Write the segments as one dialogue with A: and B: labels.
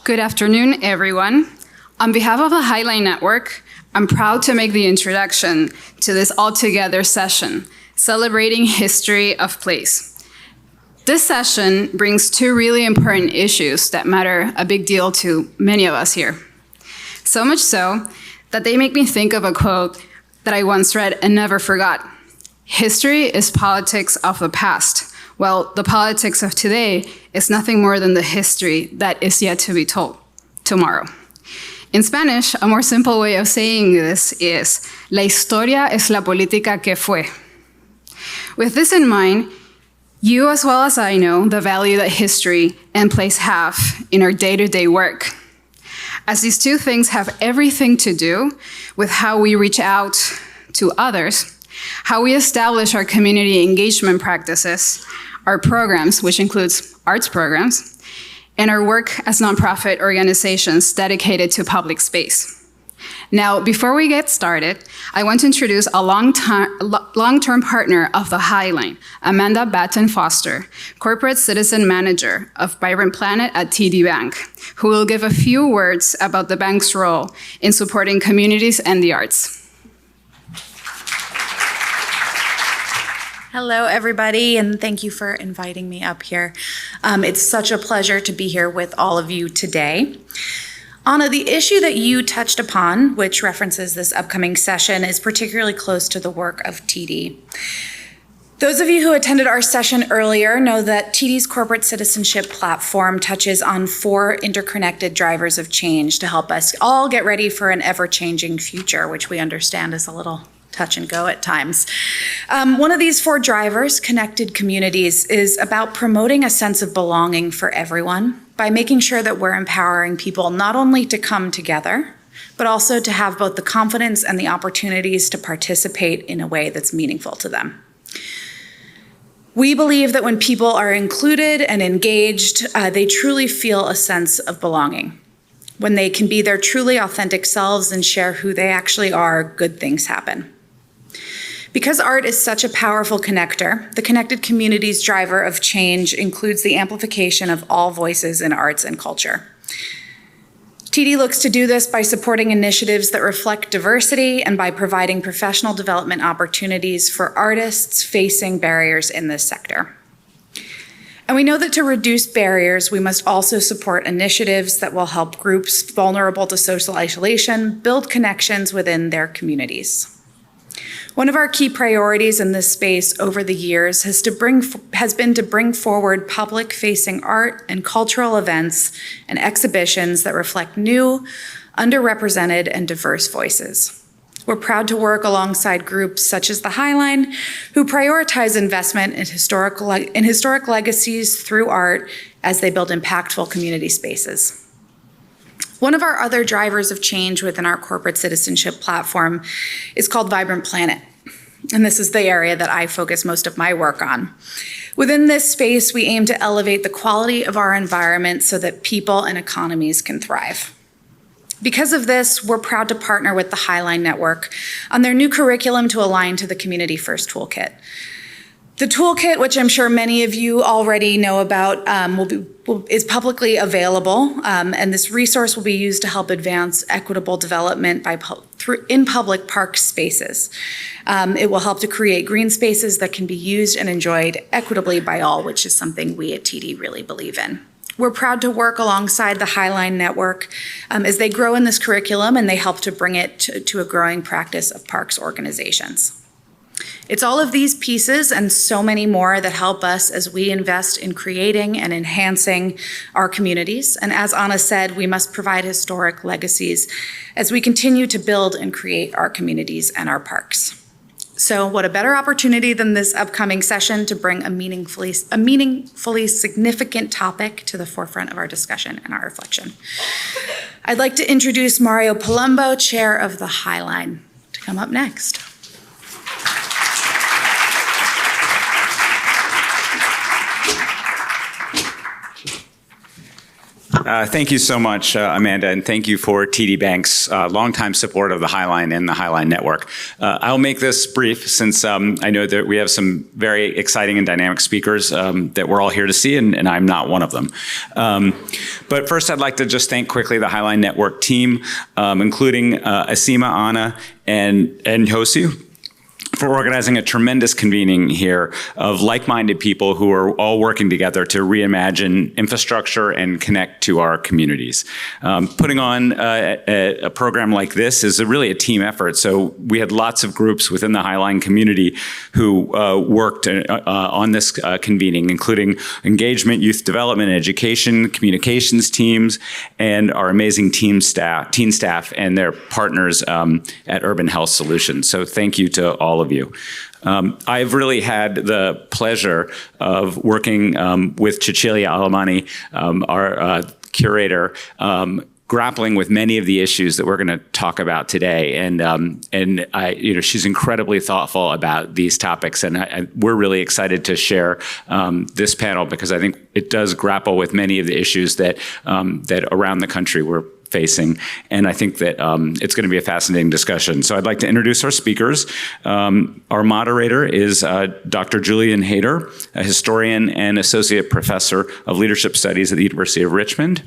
A: Good afternoon, everyone. On behalf of the Highline Network, I'm proud to make the introduction to this all-together session, celebrating history of place. This session brings two really important issues that matter a big deal to many of us here. So much so that they make me think of a quote that I once read and never forgot. History is politics of the past. Well, the politics of today is nothing more than the history that is yet to be told tomorrow. In Spanish, a more simple way of saying this is, la historia es la política que fue. With this in mind, you as well as I know the value that history and place have in our day-to-day work, as these two things have everything to do with how we reach out to others, how we establish our community engagement practices, our programs, which includes arts programs, and our work as nonprofit organizations dedicated to public space. Now, before we get started, I want to introduce a long-term partner of the Highline, Amanda Batten Foster, Corporate Citizen Manager of Vibrant Planet at TD Bank, who will give a few words about the bank's role in supporting communities and the arts.
B: Hello, everybody, and thank you for inviting me up here. It's such a pleasure to be here with all of you today. Anna, the issue that you touched upon, which references this upcoming session, is particularly close to the work of TD. Those of you who attended our session earlier know that TD's corporate citizenship platform touches on 4 interconnected drivers of change to help us all get ready for an ever-changing future, which we understand is a little touch and go at times. One of these 4 drivers, connected communities, is about promoting a sense of belonging for everyone by making sure that we're empowering people not only to come together, but also to have both the confidence and the opportunities to participate in a way that's meaningful to them. We believe that when people are included and engaged, they truly feel a sense of belonging. When they can be their truly authentic selves and share who they actually are, good things happen. Because art is such a powerful connector, the connected communities driver of change includes the amplification of all voices in arts and culture. TD looks to do this by supporting initiatives that reflect diversity and by providing professional development opportunities for artists facing barriers in this sector. And we know that to reduce barriers, we must also support initiatives that will help groups vulnerable to social isolation build connections within their communities. One of our key priorities in this space over the years has been to bring forward public-facing art and cultural events and exhibitions that reflect new, underrepresented, and diverse voices. We're proud to work alongside groups such as the Highline, who prioritize investment in historic legacies through art as they build impactful community spaces. One of our other drivers of change within our corporate citizenship platform is called Vibrant Planet, and this is the area that I focus most of my work on. Within this space, we aim to elevate the quality of our environment so that people and economies can thrive. Because of this, we're proud to partner with the Highline Network on their new curriculum to align to the Community First Toolkit. The toolkit, which I'm sure many of you already know about, is publicly available, and this resource will be used to help advance equitable development in public park spaces. It will help to create green spaces that can be used and enjoyed equitably by all, which is something we at TD really believe in. We're proud to work alongside the Highline Network as they grow in this curriculum and they help to bring it to a growing practice of parks organizations. It's all of these pieces and so many more that help us as we invest in creating and enhancing our communities. And as Anna said, we must provide historic legacies as we continue to build and create our communities and our parks. So what a better opportunity than this upcoming session to bring a meaningfully significant topic to the forefront of our discussion and our reflection. I'd like to introduce Mario Palumbo, Chair of the Highline, to come up next.
C: Thank you so much, Amanda, and thank you for TD Bank's longtime support of the Highline and the Highline Network. I'll make this brief since I know that we have some very exciting and dynamic speakers that we're all here to see, and I'm not one of them. But first, I'd like to just thank quickly the Highline Network team, including Asima, Anna, and Hosu, for organizing a tremendous convening here of like-minded people who are all working together to reimagine infrastructure and connect to our communities. Putting on a program like this is really a team effort. So we had lots of groups within the Highline community who worked on this convening, including engagement, youth development, education, communications teams, and our amazing teen staff and their partners at Urban Health Solutions. So thank you to all of you. I've really had the pleasure of working with Cecilia Alemani, our curator, grappling with many of the issues that we're going to talk about today, and she's incredibly thoughtful about these topics, and we're really excited to share this panel because I think it does grapple with many of the issues that around the country we're facing, and I think that it's going to be a fascinating discussion. So I'd like to introduce our speakers. Our moderator is Dr. Julian Hayter, a historian and associate professor of leadership studies at the University of Richmond,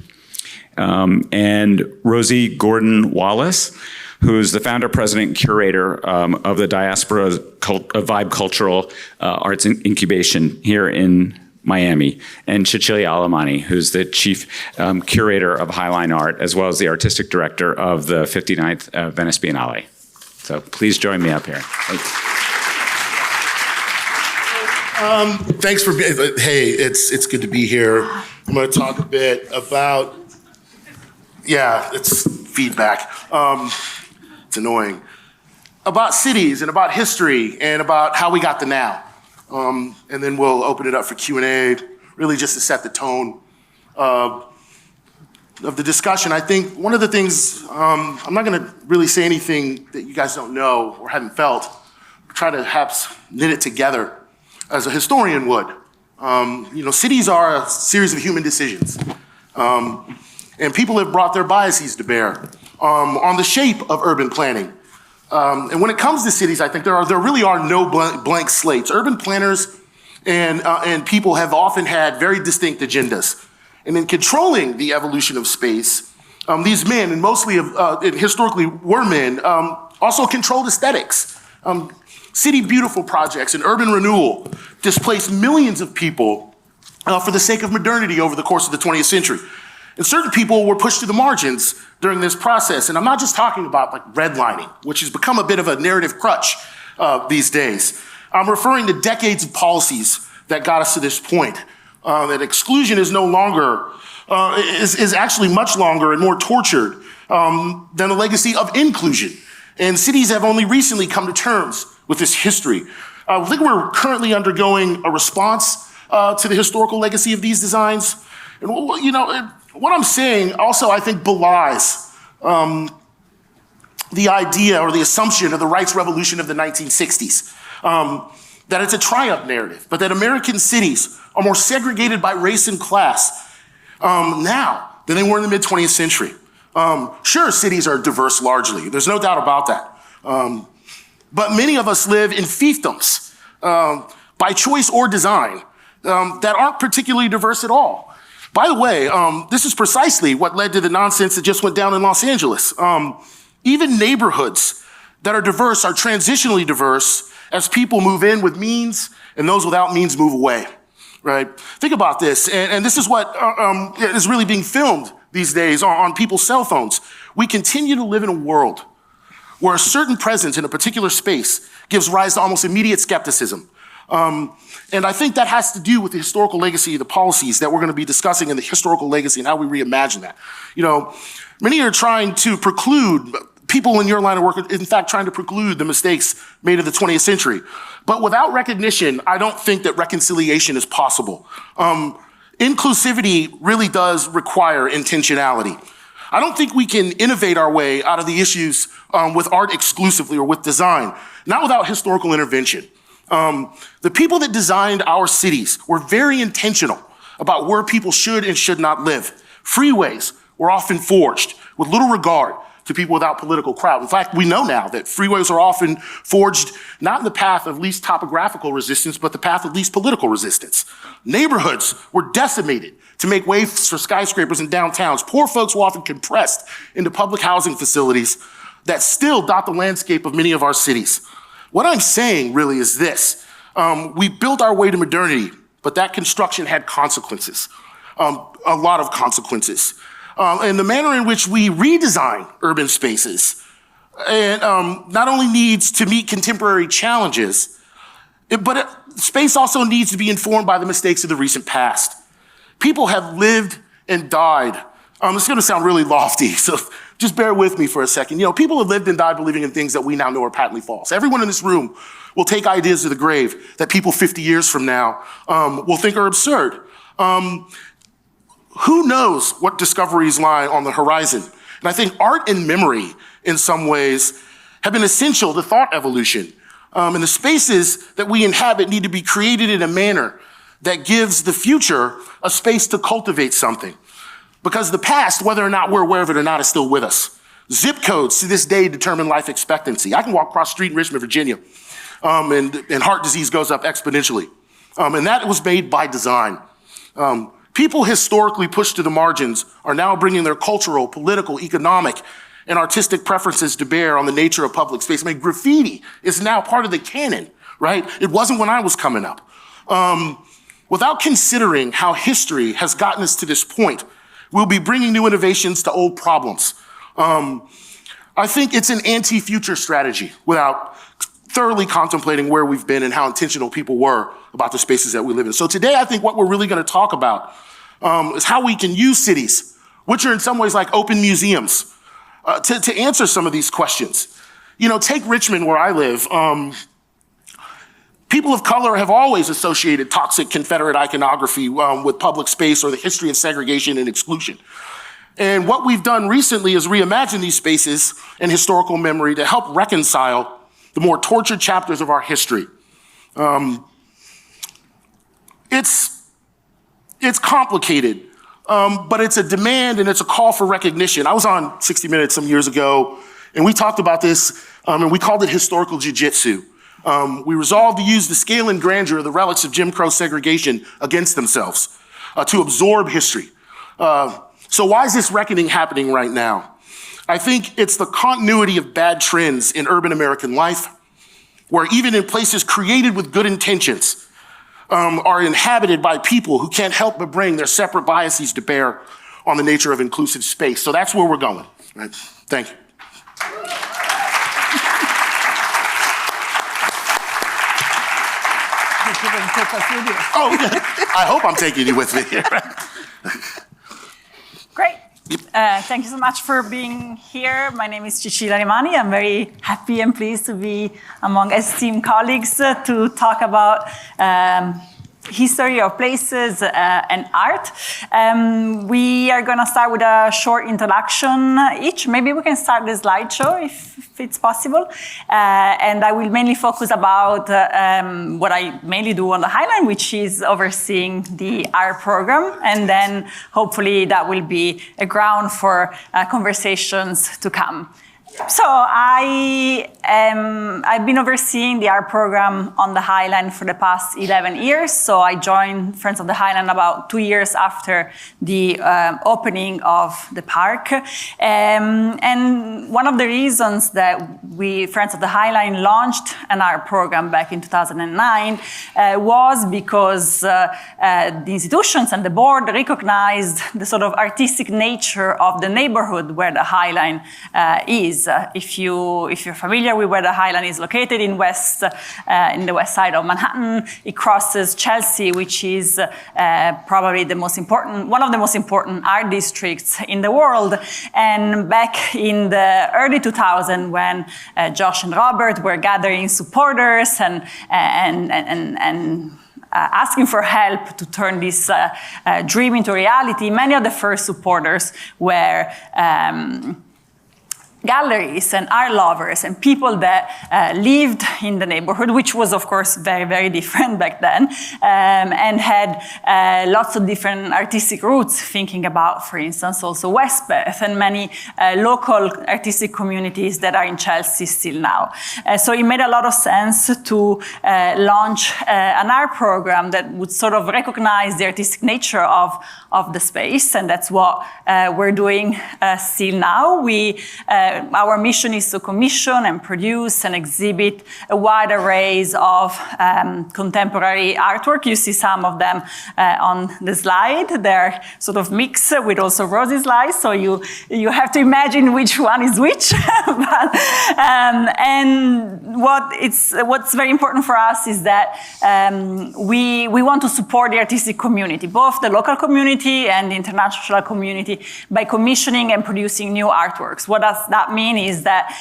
C: and Rosie Gordon-Wallace, who's the founder, president, and curator of the Diaspora Vibe Cultural Arts Incubation here in Miami, and Cecilia Alemani, who's the chief curator of Highline Art, as well as the artistic director of the 59th Venice Biennale. So please join me up here.
D: Thanks for being, hey, it's good to be here. I'm going to talk a bit about, it's feedback. It's annoying. About cities and about history and about how we got to now. And then we'll open it up for Q&A, really just to set the tone of the discussion. I think one of the things, I'm not gonna really say anything that you guys don't know or haven't felt, try to perhaps knit it together as a historian would. Cities are a series of human decisions. And people have brought their biases to bear on the shape of urban planning. And when it comes to cities, I think there really are no blank slates. Urban planners and people have often had very distinct agendas. And in controlling the evolution of space, these men, and mostly and historically were men, also controlled aesthetics. City beautiful projects and urban renewal displaced millions of people for the sake of modernity over the course of the 20th century. And certain people were pushed to the margins during this process. And I'm not just talking about like redlining, which has become a bit of a narrative crutch these days. I'm referring to decades of policies that got us to this point. That exclusion is no longer, is actually much longer and more tortured than the legacy of inclusion. And cities have only recently come to terms with this history. I think we're currently undergoing a response to the historical legacy of these designs. And what I'm saying also, I think, belies the idea or the assumption of the rights revolution of the 1960s, that it's a triumph narrative, but that American cities are more segregated by race and class now than they were in the mid-20th century. Sure, cities are diverse largely. There's no doubt about that. But many of us live in fiefdoms by choice or design that aren't particularly diverse at all. By the way, this is precisely what led to the nonsense that just went down in Los Angeles. Even neighborhoods that are diverse are transitionally diverse as people move in with means and those without means move away, right? Think about this, and this is what is really being filmed these days on people's cell phones. We continue to live in a world where a certain presence in a particular space gives rise to almost immediate skepticism. And I think that has to do with the historical legacy of the policies that we're going to be discussing in the historical legacy and how we reimagine that. Many are trying to preclude, people in your line of work are in fact trying to preclude the mistakes made in the 20th century. But without recognition, I don't think that reconciliation is possible. Inclusivity really does require intentionality. I don't think we can innovate our way out of the issues with art exclusively or with design, not without historical intervention. The people that designed our cities were very intentional about where people should and should not live. Freeways were often forged with little regard to people without political clout. In fact, we know now that freeways are often forged not in the path of least topographical resistance, but the path of least political resistance. Neighborhoods were decimated to make way for skyscrapers in downtowns. Poor folks were often compressed into public housing facilities that still dot the landscape of many of our cities. What I'm saying really is this. We built our way to modernity, but that construction had consequences, a lot of consequences. And the manner in which we redesign urban spaces and not only needs to meet contemporary challenges, but space also needs to be informed by the mistakes of the recent past. People have lived and died. It's gonna sound really lofty, so just bear with me for a second. You know, people have lived and died believing in things that we now know are patently false. Everyone in this room will take ideas to the grave that people 50 years from now will think are absurd. Who knows what discoveries lie on the horizon? And I think art and memory, in some ways, have been essential to thought evolution. And the spaces that we inhabit need to be created in a manner that gives the future a space to cultivate something. Because the past, whether or not we're aware of it or not, is still with us. Zip codes to this day determine life expectancy. I can walk across the street in Richmond, Virginia, and heart disease goes up exponentially. And that was made by design. People historically pushed to the margins are now bringing their cultural, political, economic, and artistic preferences to bear on the nature of public space. I mean, graffiti is now part of the canon, right? It wasn't when I was coming up. Without considering how history has gotten us to this point, we'll be bringing new innovations to old problems. I think it's an anti-future strategy without thoroughly contemplating where we've been and how intentional people were about the spaces that we live in. So today, I think what we're really gonna talk about is how we can use cities, which are in some ways like open museums, to answer some of these questions. You know, take Richmond, where I live. People of color have always associated toxic Confederate iconography with public space or the history of segregation and exclusion. And what we've done recently is reimagine these spaces and historical memory to help reconcile the more tortured chapters of our history. It's complicated, but it's a demand and it's a call for recognition. I was on 60 Minutes some years ago, and we talked about this, and we called it historical jiu-jitsu. We resolved to use the scale and grandeur of the relics of Jim Crow segregation against themselves, to absorb history. So why is this reckoning happening right now? I think it's the continuity of bad trends in urban American life, where even in places created with good intentions, are inhabited by people who can't help but bring their separate biases to bear on the nature of inclusive space. So that's where we're going. Right? Thank you. Oh, I hope I'm taking you with me here.
E: Great. Thank you so much for being here. My name is Cecilia Alemani. I'm very happy and pleased to be among esteemed colleagues to talk about history of places and art. We are going to start with a short introduction each. Maybe we can start the slideshow if it's possible. And I will mainly focus about what I mainly do on the Highline, which is overseeing the art program. And then hopefully that will be a ground for conversations to come. So I've been overseeing the art program on the Highline for the past 11 years. So I joined Friends of the Highline about 2 years after the opening of the park. And one of the reasons that we, Friends of the Highline, launched an art program back in 2009 was because the institutions and the board recognized the sort of artistic nature of the neighborhood where the Highline is. If you're familiar with where the Highline is located in the west side of Manhattan, it crosses Chelsea, which is probably one of the most important art districts in the world. And back in the early 2000s, when Josh and Robert were gathering supporters and asking for help to turn this dream into reality, many of the first supporters were galleries and art lovers and people that lived in the neighborhood, which was, of course, very, very different back then, and had lots of different artistic roots, thinking about, for instance, also Westbeth and many local artistic communities that are in Chelsea still now. So it made a lot of sense to launch an art program that would sort of recognize the artistic nature of the space, and that's what we're doing still now. Our mission is to commission and produce and exhibit a wide array of contemporary artwork. You see some of them on the slide. They're sort of mixed with also Rosie's slides, so you have to imagine which one is which. And what's very important for us is that we want to support the artistic community, both the local community and the international community, by commissioning and producing new artworks. What does that mean is that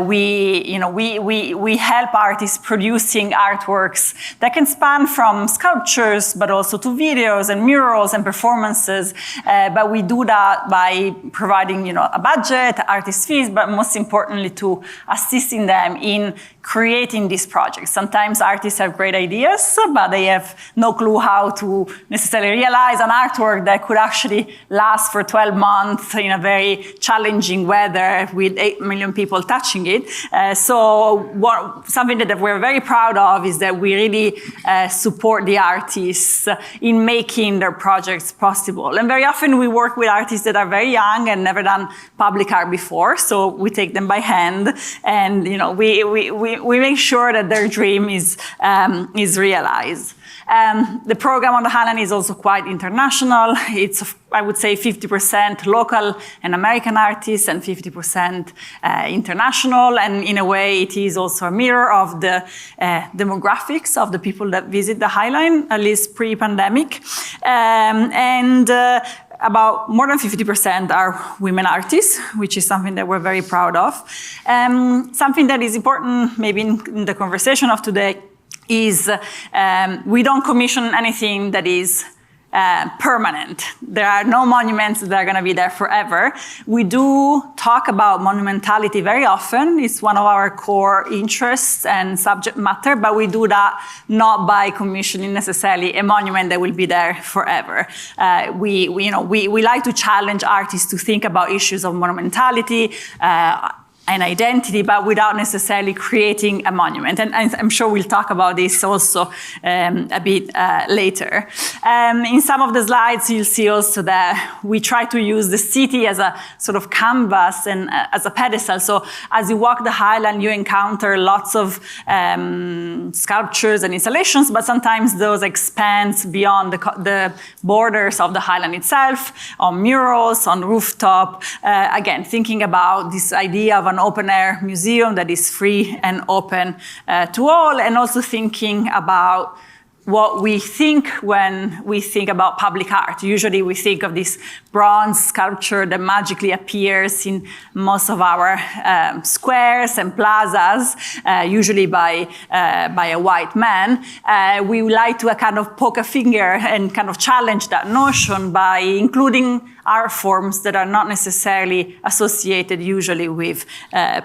E: we help artists producing artworks that can span from sculptures, but also to videos and murals and performances. But we do that by providing, a budget, artist fees, but most importantly to assisting them in creating these projects. Sometimes artists have great ideas, but they have no clue how to necessarily realize an artwork that could actually last for 12 months in a very challenging weather with 8 million people touching it. Something that we're very proud of is that we really support the artists in making their projects possible. And very often we work with artists that are very young and never done public art before, so we take them by hand and we make sure that their dream is realized. The program on the Highland is also quite international. It's, I would say, 50% local and American artists and 50% international. And in a way, it is also a mirror of the demographics of the people that visit the Highland, at least pre-pandemic. About more than 50% are women artists, which is something that we're very proud of. Something that is important, maybe in the conversation of today, is we don't commission anything that is permanent. There are no monuments that are going to be there forever. We do talk about monumentality very often. It's one of our core interests and subject matter, but we do that not by commissioning necessarily a monument that will be there forever. We like to challenge artists to think about issues of monumentality, and identity, but without necessarily creating a monument. And I'm sure we'll talk about this also a bit later. In some of the slides, you'll see also that we try to use the city as a sort of canvas and as a pedestal. So as you walk the Highland, you encounter lots of sculptures and installations, but sometimes those expand beyond the borders of the Highland itself, on murals, on rooftop. Again, thinking about this idea of an open-air museum that is free and open to all, and also thinking about what we think when we think about public art. Usually we think of this bronze sculpture that magically appears in most of our squares and plazas, usually by a white man. We would like to kind of poke a finger and kind of challenge that notion by including art forms that are not necessarily associated usually with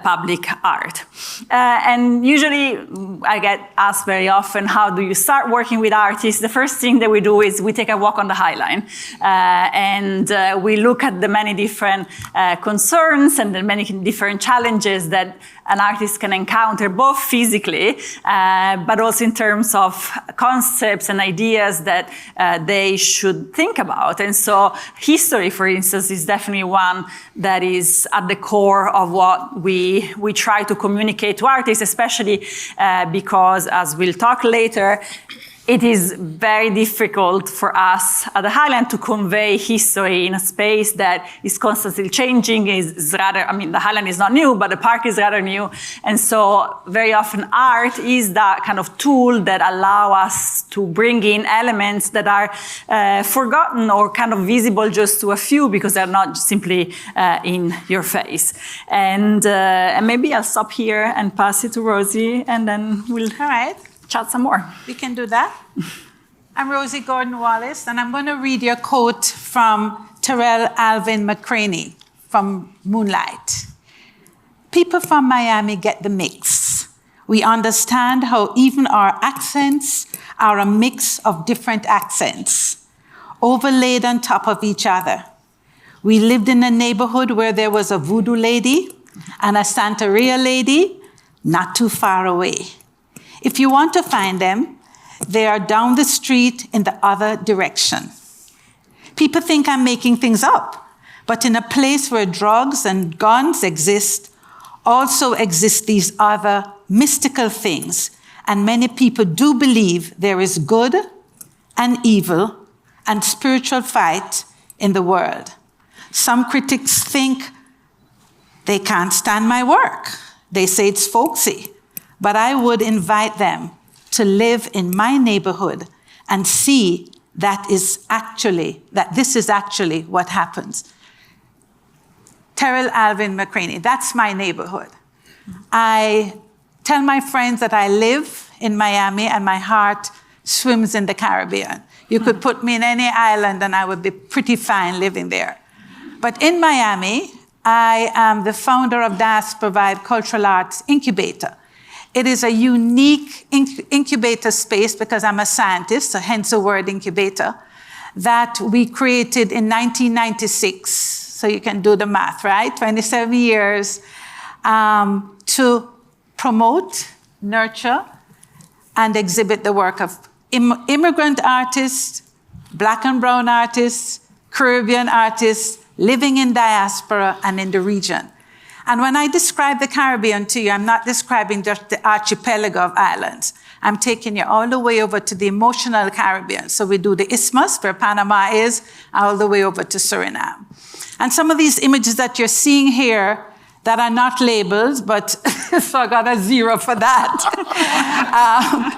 E: public art. And usually I get asked very often, how do you start working with artists? The first thing that we do is we take a walk on the High Line and we look at the many different concerns and the many different challenges that an artist can encounter, both physically, but also in terms of concepts and ideas that they should think about. And so history, for instance, is definitely one that is at the core of what we try to communicate to artists, especially because, as we'll talk later, it is very difficult for us at the Highland to convey history in a space that is constantly changing. The Highland is not new, but the park is rather new. And so very often art is that kind of tool that allow us to bring in elements that are forgotten or kind of visible just to a few because they're not simply in your face. And maybe I'll stop here and pass it to Rosie, and then we'll chat some more.
F: We can do that. I'm Rosie Gordon-Wallace, and I'm going to read you a quote from Terrell Alvin McCraney from Moonlight. people from Miami get the mix. We understand how even our accents are a mix of different accents, overlaid on top of each other. We lived in a neighborhood where there was a voodoo lady and a Santeria lady not too far away. If you want to find them, they are down the street in the other direction. People think I'm making things up, but in a place where drugs and guns exist, also exist these other mystical things. And many people do believe there is good and evil and spiritual fight in the world. Some critics think they can't stand my work. They say it's folksy. But I would invite them to live in my neighborhood and see that this is actually what happens. Terrell Alvin McCraney, that's my neighborhood. I tell my friends that I live in Miami and my heart swims in the Caribbean. You could put me in any island and I would be pretty fine living there. But in Miami, I am the founder of Diaspora Vibe Cultural Arts Incubator. It is a unique incubator space because I'm a scientist, so hence the word incubator, that we created in 1996. So you can do the math, right? 27 years to promote, nurture, and exhibit the work of immigrant artists, Black and brown artists, Caribbean artists, living in diaspora and in the region. And when I describe the Caribbean to you, I'm not describing just the archipelago of islands. I'm taking you all the way over to the emotional Caribbean. So we do the Isthmus, where Panama is, all the way over to Suriname. And some of these images that you're seeing here that are not labeled, but so I got a 0 for that.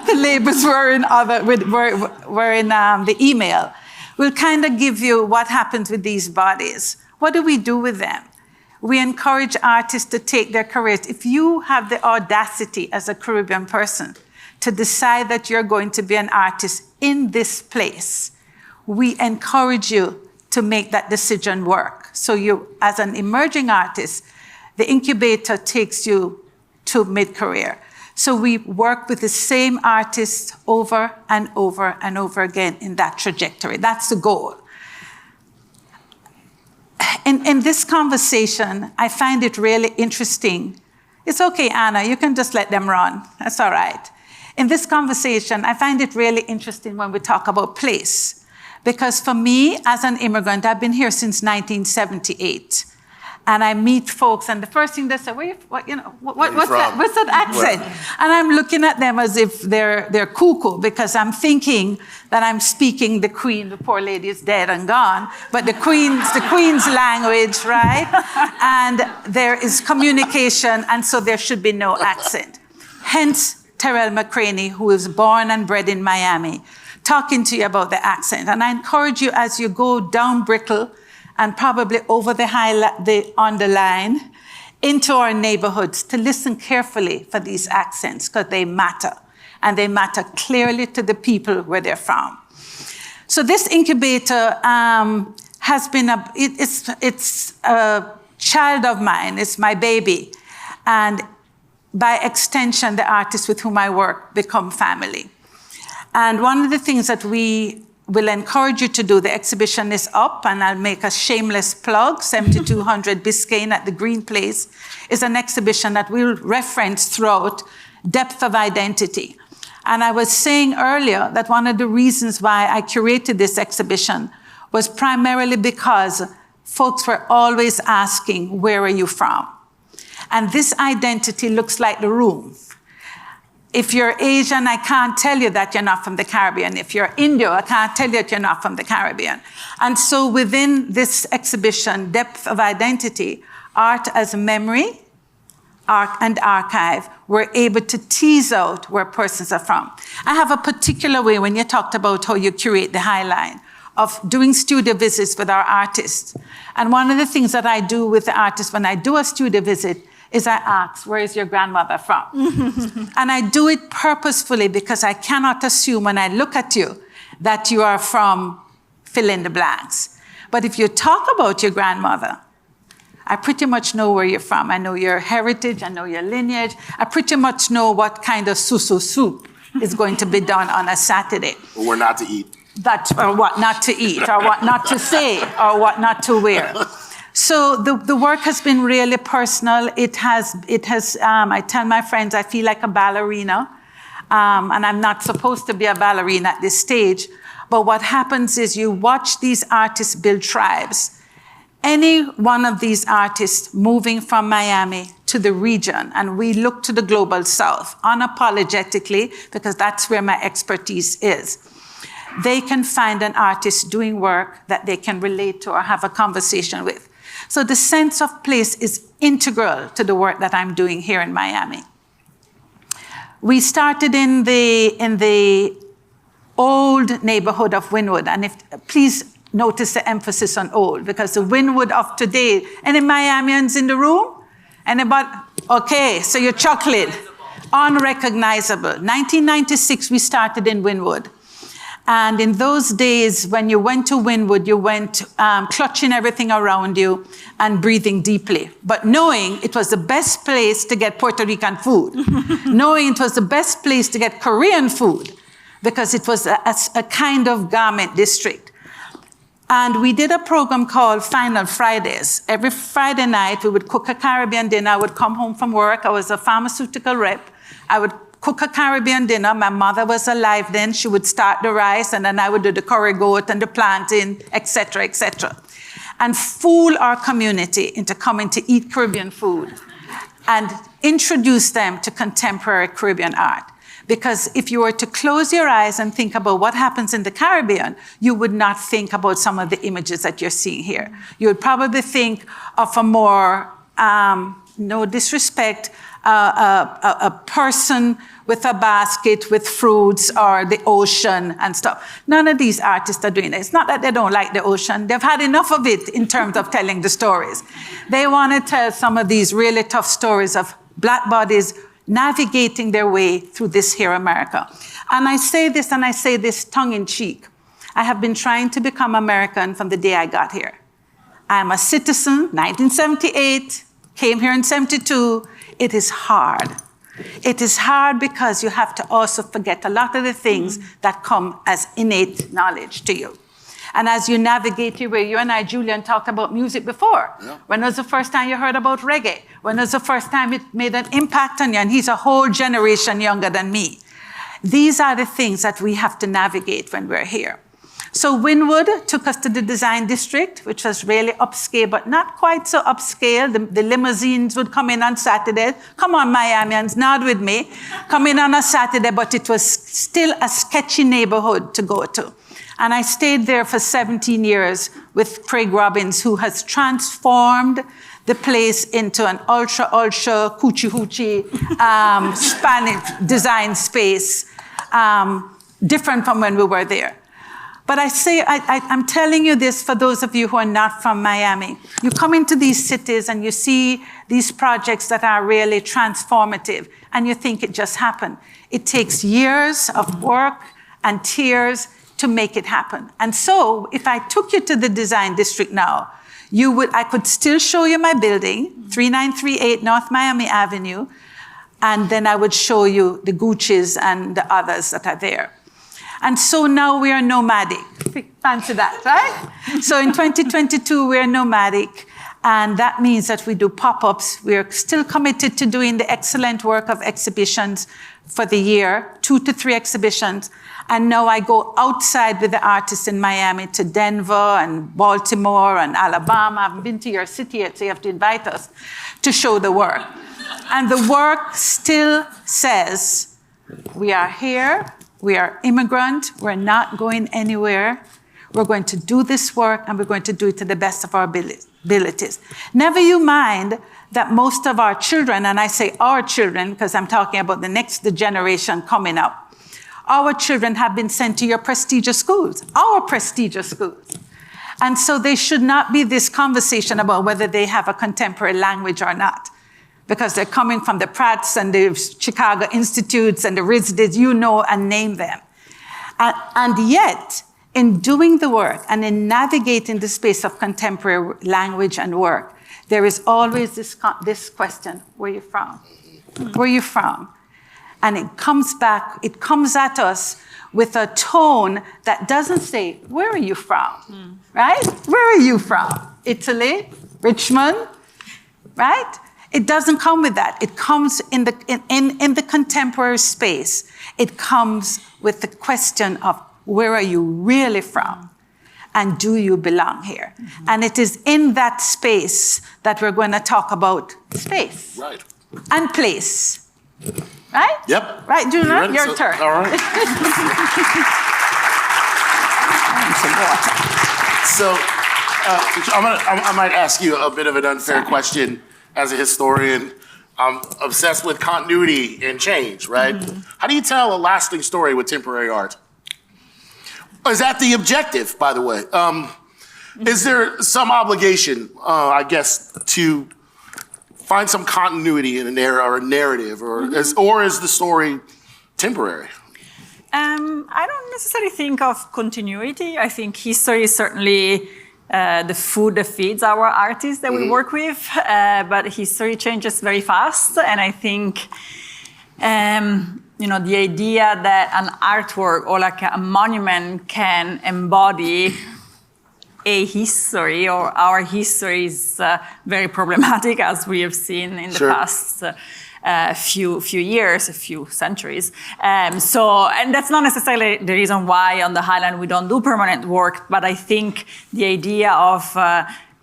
F: The labels were in the email. We'll kind of give you what happens with these bodies. What do we do with them? We encourage artists to take their careers. If you have the audacity as a Caribbean person to decide that you're going to be an artist in this place, we encourage you to make that decision work. So you, as an emerging artist, the incubator takes you to mid-career. So we work with the same artists over and over and over again in that trajectory. That's the goal. In this conversation, I find it really interesting. It's okay, Anna, you can just let them run. That's all right. In this conversation, I find it really interesting when we talk about place. Because for me, as an immigrant, I've been here since 1978. And I meet folks, and the first thing they say, what's that accent? And I'm looking at them as if they're cuckoo, because I'm thinking that I'm speaking the Queen, the poor lady is dead and gone, but the Queen's language, right? And there is communication, and so there should be no accent. Hence, Terrell McCraney, who was born and bred in Miami, talking to you about the accent. And I encourage you as you go down Brickell, and probably over on the line, into our neighborhoods, to listen carefully for these accents, because they matter. And they matter clearly to the people where they're from. So this incubator has been it's a child of mine, it's my baby. And by extension, the artists with whom I work become family. And one of the things that we will encourage you to do, the exhibition is up, and I'll make a shameless plug, 7200 Biscayne at the Green Place, is an exhibition that we'll reference throughout, Depth of Identity. And I was saying earlier that one of the reasons why I curated this exhibition was primarily because folks were always asking, where are you from? And this identity looks like the room. If you're Asian, I can't tell you that you're not from the Caribbean. If you're Indian, I can't tell you that you're not from the Caribbean. And so within this exhibition, Depth of Identity, art as memory, art and archive, we're able to tease out where persons are from. I have a particular way, when you talked about how you curate the High Line, of doing studio visits with our artists. And one of the things that I do with the artists when I do a studio visit is I ask, where is your grandmother from? And I do it purposefully because I cannot assume when I look at you that you are from fill in the blanks. But if you talk about your grandmother, I pretty much know where you're from. I know your heritage, I know your lineage. I pretty much know what kind of susu soup is going to be done on a Saturday.
D: Or we're not to eat.
F: Or what not to eat, or what not to say, or what not to wear. So the work has been really personal. It has. I tell my friends I feel like a ballerina, and I'm not supposed to be a ballerina at this stage. But what happens is you watch these artists build tribes. Any one of these artists moving from Miami to the region, and we look to the global south unapologetically because that's where my expertise is. They can find an artist doing work that they can relate to or have a conversation with. So the sense of place is integral to the work that I'm doing here in Miami. We started in the old neighborhood of Wynwood, and please notice the emphasis on old, because the Wynwood of today, any Miamians in the room? Anybody? Okay, so you're chuckling. Unrecognizable. 1996, we started in Wynwood. And in those days, when you went to Wynwood, you went clutching everything around you and breathing deeply, but knowing it was the best place to get Puerto Rican food, knowing it was the best place to get Korean food, because it was a kind of garment district. And we did a program called Final Fridays. Every Friday night, we would cook a Caribbean dinner. I would come home from work. I was a pharmaceutical rep. I would cook a Caribbean dinner. My mother was alive then. She would start the rice, and then I would do the curry goat and the plantain, et cetera, and fool our community into coming to eat Caribbean food and introduce them to contemporary Caribbean art. Because if you were to close your eyes and think about what happens in the Caribbean, you would not think about some of the images that you're seeing here. You would probably think of a more, no disrespect, a person with a basket with fruits or the ocean and stuff. None of these artists are doing it. It's not that they don't like the ocean. They've had enough of it in terms of telling the stories. They want to tell some of these really tough stories of Black bodies navigating their way through this here America. And I say this tongue in cheek. I have been trying to become American from the day I got here. I'm a citizen, 1978, came here in 72. It is hard. It is hard because you have to also forget a lot of the things that come as innate knowledge to you. And as you navigate your way, you and I, Julian, talked about music before. Yeah. When was the first time you heard about reggae? When was the first time it made an impact on you? And he's a whole generation younger than me. These are the things that we have to navigate when we're here. So Wynwood took us to the design district, which was really upscale, but not quite so upscale. The limousines would come in on Saturday. Come on, Miamians, nod with me. Come in on a Saturday, but it was still a sketchy neighborhood to go to. And I stayed there for 17 years with Craig Robbins, who has transformed the place into an ultra hoochie Spanish design space, different from when we were there. But I'm telling you this for those of you who are not from Miami. You come into these cities and you see these projects that are really transformative, and you think it just happened. It takes years of work and tears to make it happen. And so if I took you to the design district now, I could still show you my building, 3938 North Miami Avenue, and then I would show you the Gucci's and the others that are there. And so now we are nomadic. Fancy that, right? So in 2022, we are nomadic. And that means that we do pop-ups. We are still committed to doing the excellent work of exhibitions for the year, 2 to 3 exhibitions. And now I go outside with the artists in Miami to Denver and Baltimore and Alabama. I haven't been to your city yet, so you have to invite us to show the work. And the work still says, we are here, we are immigrant, we're not going anywhere. We're going to do this work, and we're going to do it to the best of our abilities. Never you mind that most of our children, and I say our children because I'm talking about the generation coming up, our children have been sent to your prestigious schools, our prestigious schools. And so there should not be this conversation about whether they have a contemporary language or not, because they're coming from the Pratts and the Chicago Institutes and the RISDs, you know, and name them. And yet, in doing the work and in navigating the space of contemporary language and work, there is always this question, where are you from? Where are you from? And it comes at us with a tone that doesn't say, where are you from? Right? Where are you from? Italy? Richmond? Right? It doesn't come with that. It comes in the contemporary space. It comes with the question of, where are you really from? And do you belong here? And it is in that space that we're going to talk about space.
D: Right.
F: And place. Right?
D: Yep.
F: Right, Julian? Your turn.
D: All right. So I might ask you a bit of an unfair question as a historian. I'm obsessed with continuity and change, right? How do you tell a lasting story with temporary art? Is that the objective, by the way? Is there some obligation, I guess, to find some continuity in a narrative, or is the story temporary?
E: I don't necessarily think of continuity. I think history is certainly the food that feeds our artists that we work with, but history changes very fast, and I think the idea that an artwork or like a monument can embody a history or our history is very problematic, as we have seen in the past few years, a few centuries. And that's not necessarily the reason why on the Highland we don't do permanent work, but I think the idea of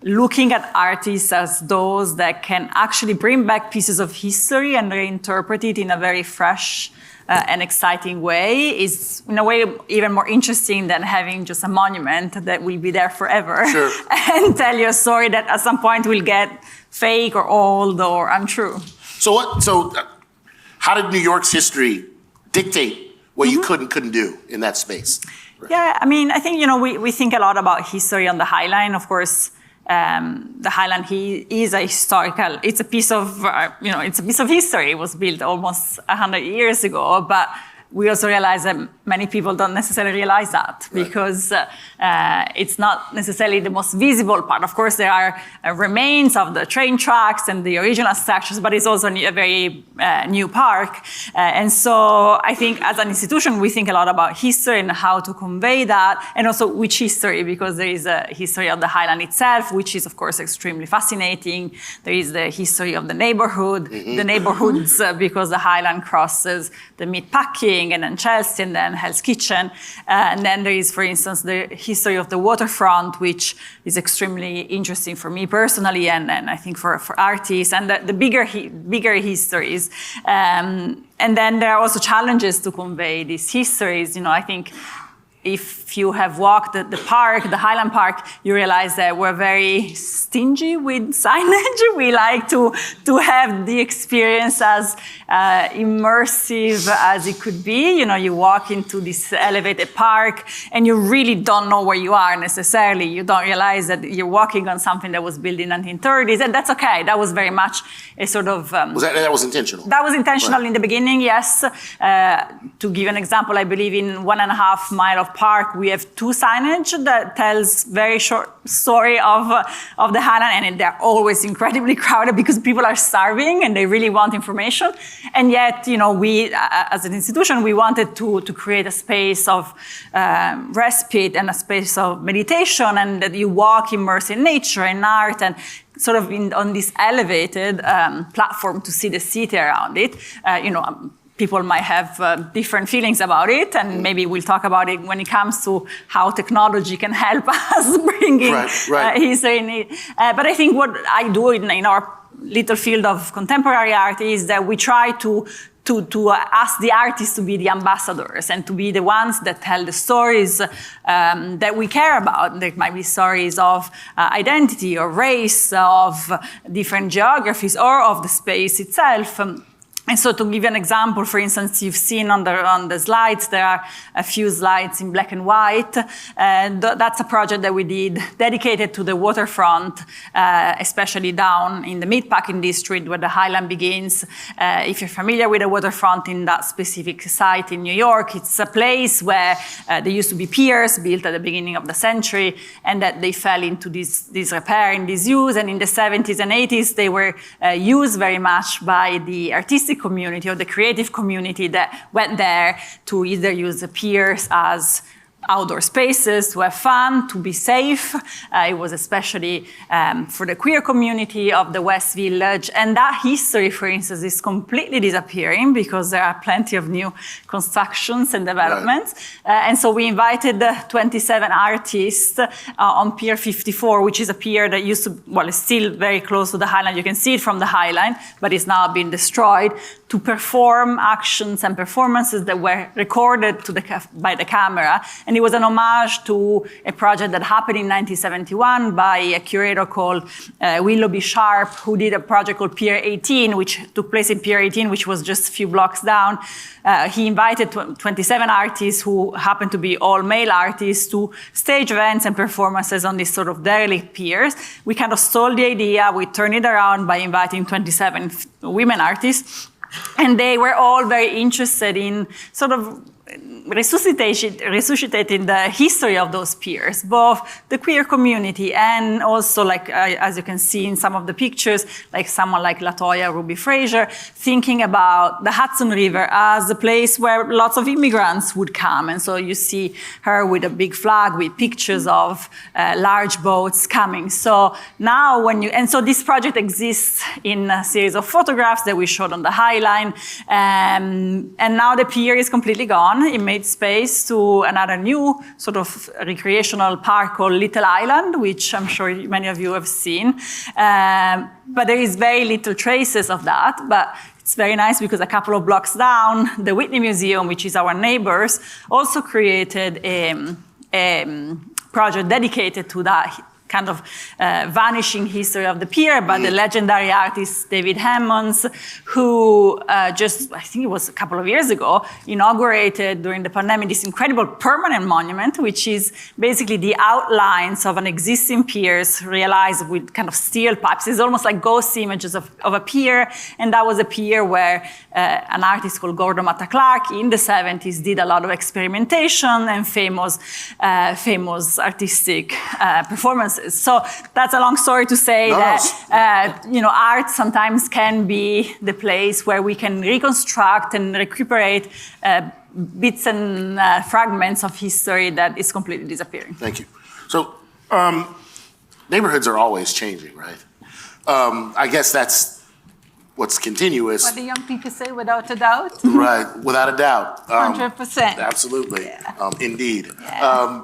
E: looking at artists as those that can actually bring back pieces of history and reinterpret it in a very fresh and exciting way is, in a way, even more interesting than having just a monument that will be there forever and tell you a story that at some point will get fake or old or untrue.
D: So how did New York's history dictate what you could and couldn't do in that space? Right.
E: Yeah, I mean, I think, we think a lot about history on the High Line. Of course, the Highland is a historical, it's a piece of, it's a piece of history. It was built almost 100 years ago, but we also realize that many people don't necessarily realize that because it's not necessarily the most visible part. Of course, there are remains of the train tracks and the original structures, but it's also a very new park. And so I think as an institution, we think a lot about history and how to convey that, and also which history, because there is a history of the Highland itself, which is, of course, extremely fascinating. There is the history of the neighborhood, the neighborhoods, because the Highland crosses the Meatpacking, and then Chelsea, and then Hell's Kitchen. And then there is, for instance, the history of the waterfront, which is extremely interesting for me personally, and I think for artists, and the bigger histories. And then there are also challenges to convey these histories. I think if you have walked the park, the Highland Park, you realize that we're very stingy with signage. We like to have the experience as immersive as it could be. You walk into this elevated park and you really don't know where you are necessarily. You don't realize that you're walking on something that was built in the 1930s, and that's okay. That was very much a sort of...
D: that was intentional?
E: That was intentional in the beginning, yes. To give an example, I believe in 1.5 mile of park, we have 2 signage that tells very short story of the Highland, and they're always incredibly crowded because people are starving and they really want information. And yet, we, as an institution, we wanted to create a space of respite and a space of meditation, and that you walk immersed in nature and art, and sort of on this elevated platform to see the city around it. People might have different feelings about it, and maybe we'll talk about it when it comes to how technology can help us bringing history in it. But I think what I do in our little field of contemporary art is that we try to ask the artists to be the ambassadors and to be the ones that tell the stories that we care about. There might be stories of identity or race, of different geographies, or of the space itself. And so to give you an example, for instance, you've seen on the slides, there are a few slides in black and white. And that's a project that we did dedicated to the waterfront, especially down in the Meatpacking District where the Highline begins. If you're familiar with the waterfront in that specific site in New York, it's a place where there used to be piers built at the beginning of the century, and that they fell into disrepair and disuse. And in the 70s and 80s, they were used very much by the artistic community or the creative community that went there to either use the piers as outdoor spaces, to have fun, to be safe. It was especially for the queer community of the West Village. And that history, for instance, is completely disappearing because there are plenty of new constructions and developments. Right. And so we invited 27 artists on Pier 54, which is a pier that used to, well, it's still very close to the Highline. You can see it from the Highline, but it's now been destroyed, to perform actions and performances that were recorded by the camera. And it was an homage to a project that happened in 1971 by a curator called Willoughby Sharp, who did a project called Pier 18, which took place in Pier 18, which was just a few blocks down. He invited 27 artists who happened to be all male artists to stage events and performances on these sort of derelict piers. We kind of stole the idea, we turned it around by inviting 27 women artists. And they were all very interested in sort of resuscitating the history of those piers, both the queer community and also, like as you can see in some of the pictures, like someone like Latoya Ruby Fraser, thinking about the Hudson River as a place where lots of immigrants would come. And so you see her with a big flag with pictures of large boats coming. So now and so this project exists in a series of photographs that we showed on the Highline. And now the pier is completely gone. It made space to another new sort of recreational park called Little Island, which I'm sure many of you have seen. But there is very little traces of that. But it's very nice because a couple of blocks down, the Whitney Museum, which is our neighbors, also created a project dedicated to that kind of vanishing history of the pier, but the legendary artist David Hammonds, who just, I think it was a couple of years ago, inaugurated during the pandemic this incredible permanent monument, which is basically the outlines of an existing piers realized with kind of steel pipes. It's almost like ghost images of a pier, and that was a pier where an artist called Gordon Matta Clark in the 70s did a lot of experimentation and famous artistic performances. So that's a long story to say art sometimes can be the place where we can reconstruct and recuperate bits and fragments of history that is completely disappearing.
D: Thank you. So neighborhoods are always changing, right? I guess that's what's continuous.
F: What the young people say, without a doubt.
D: Right, without a doubt.
F: 100%.
D: Absolutely,
F: yeah.
D: Indeed.
F: Yeah.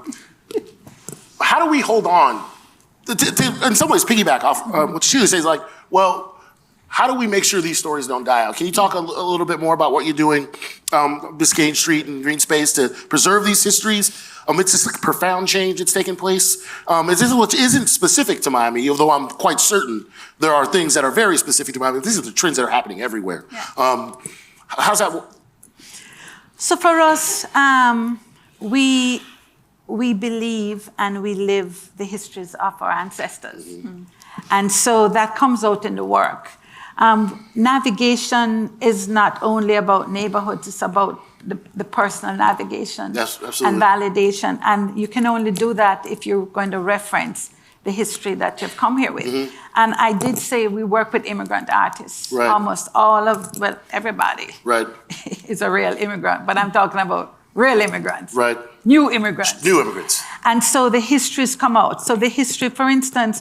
D: How do we hold on? To, in some ways, piggyback off what Cecilia says, like, well, how do we make sure these stories don't die out? Can you talk a little bit more about what you're doing, Biscayne Street and Green Space, to preserve these histories amidst this profound change that's taking place? This is what isn't specific to Miami, although I'm quite certain there are things that are very specific to Miami. These are the trends that are happening everywhere. Yeah. How's that work?
F: So for us, we believe and we live the histories of our ancestors. Mm-hmm. And so that comes out in the work. Navigation is not only about neighborhoods, it's about the personal navigation.
D: Yes, absolutely.
F: And validation. And you can only do that if you're going to reference the history that you've come here with. Mm-hmm. And I did say we work with immigrant artists.
D: Right.
F: Almost all of, well, everybody
D: right.
F: is a real immigrant, but I'm talking about real immigrants.
D: Right.
F: New immigrants.
D: New immigrants.
F: And so the histories come out. So the history, for instance,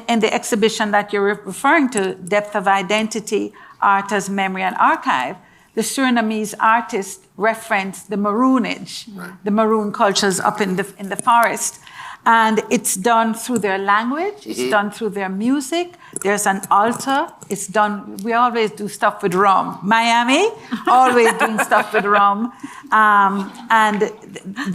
F: in the exhibition that you're referring to, Depth of Identity, Art as Memory and Archive, the Surinamese artists reference the Maroonage, right. the Maroon cultures up in the forest. And it's done through their language, it's done through their music. There's an altar, it's done, we always do stuff with rum. Miami, always doing stuff with rum. And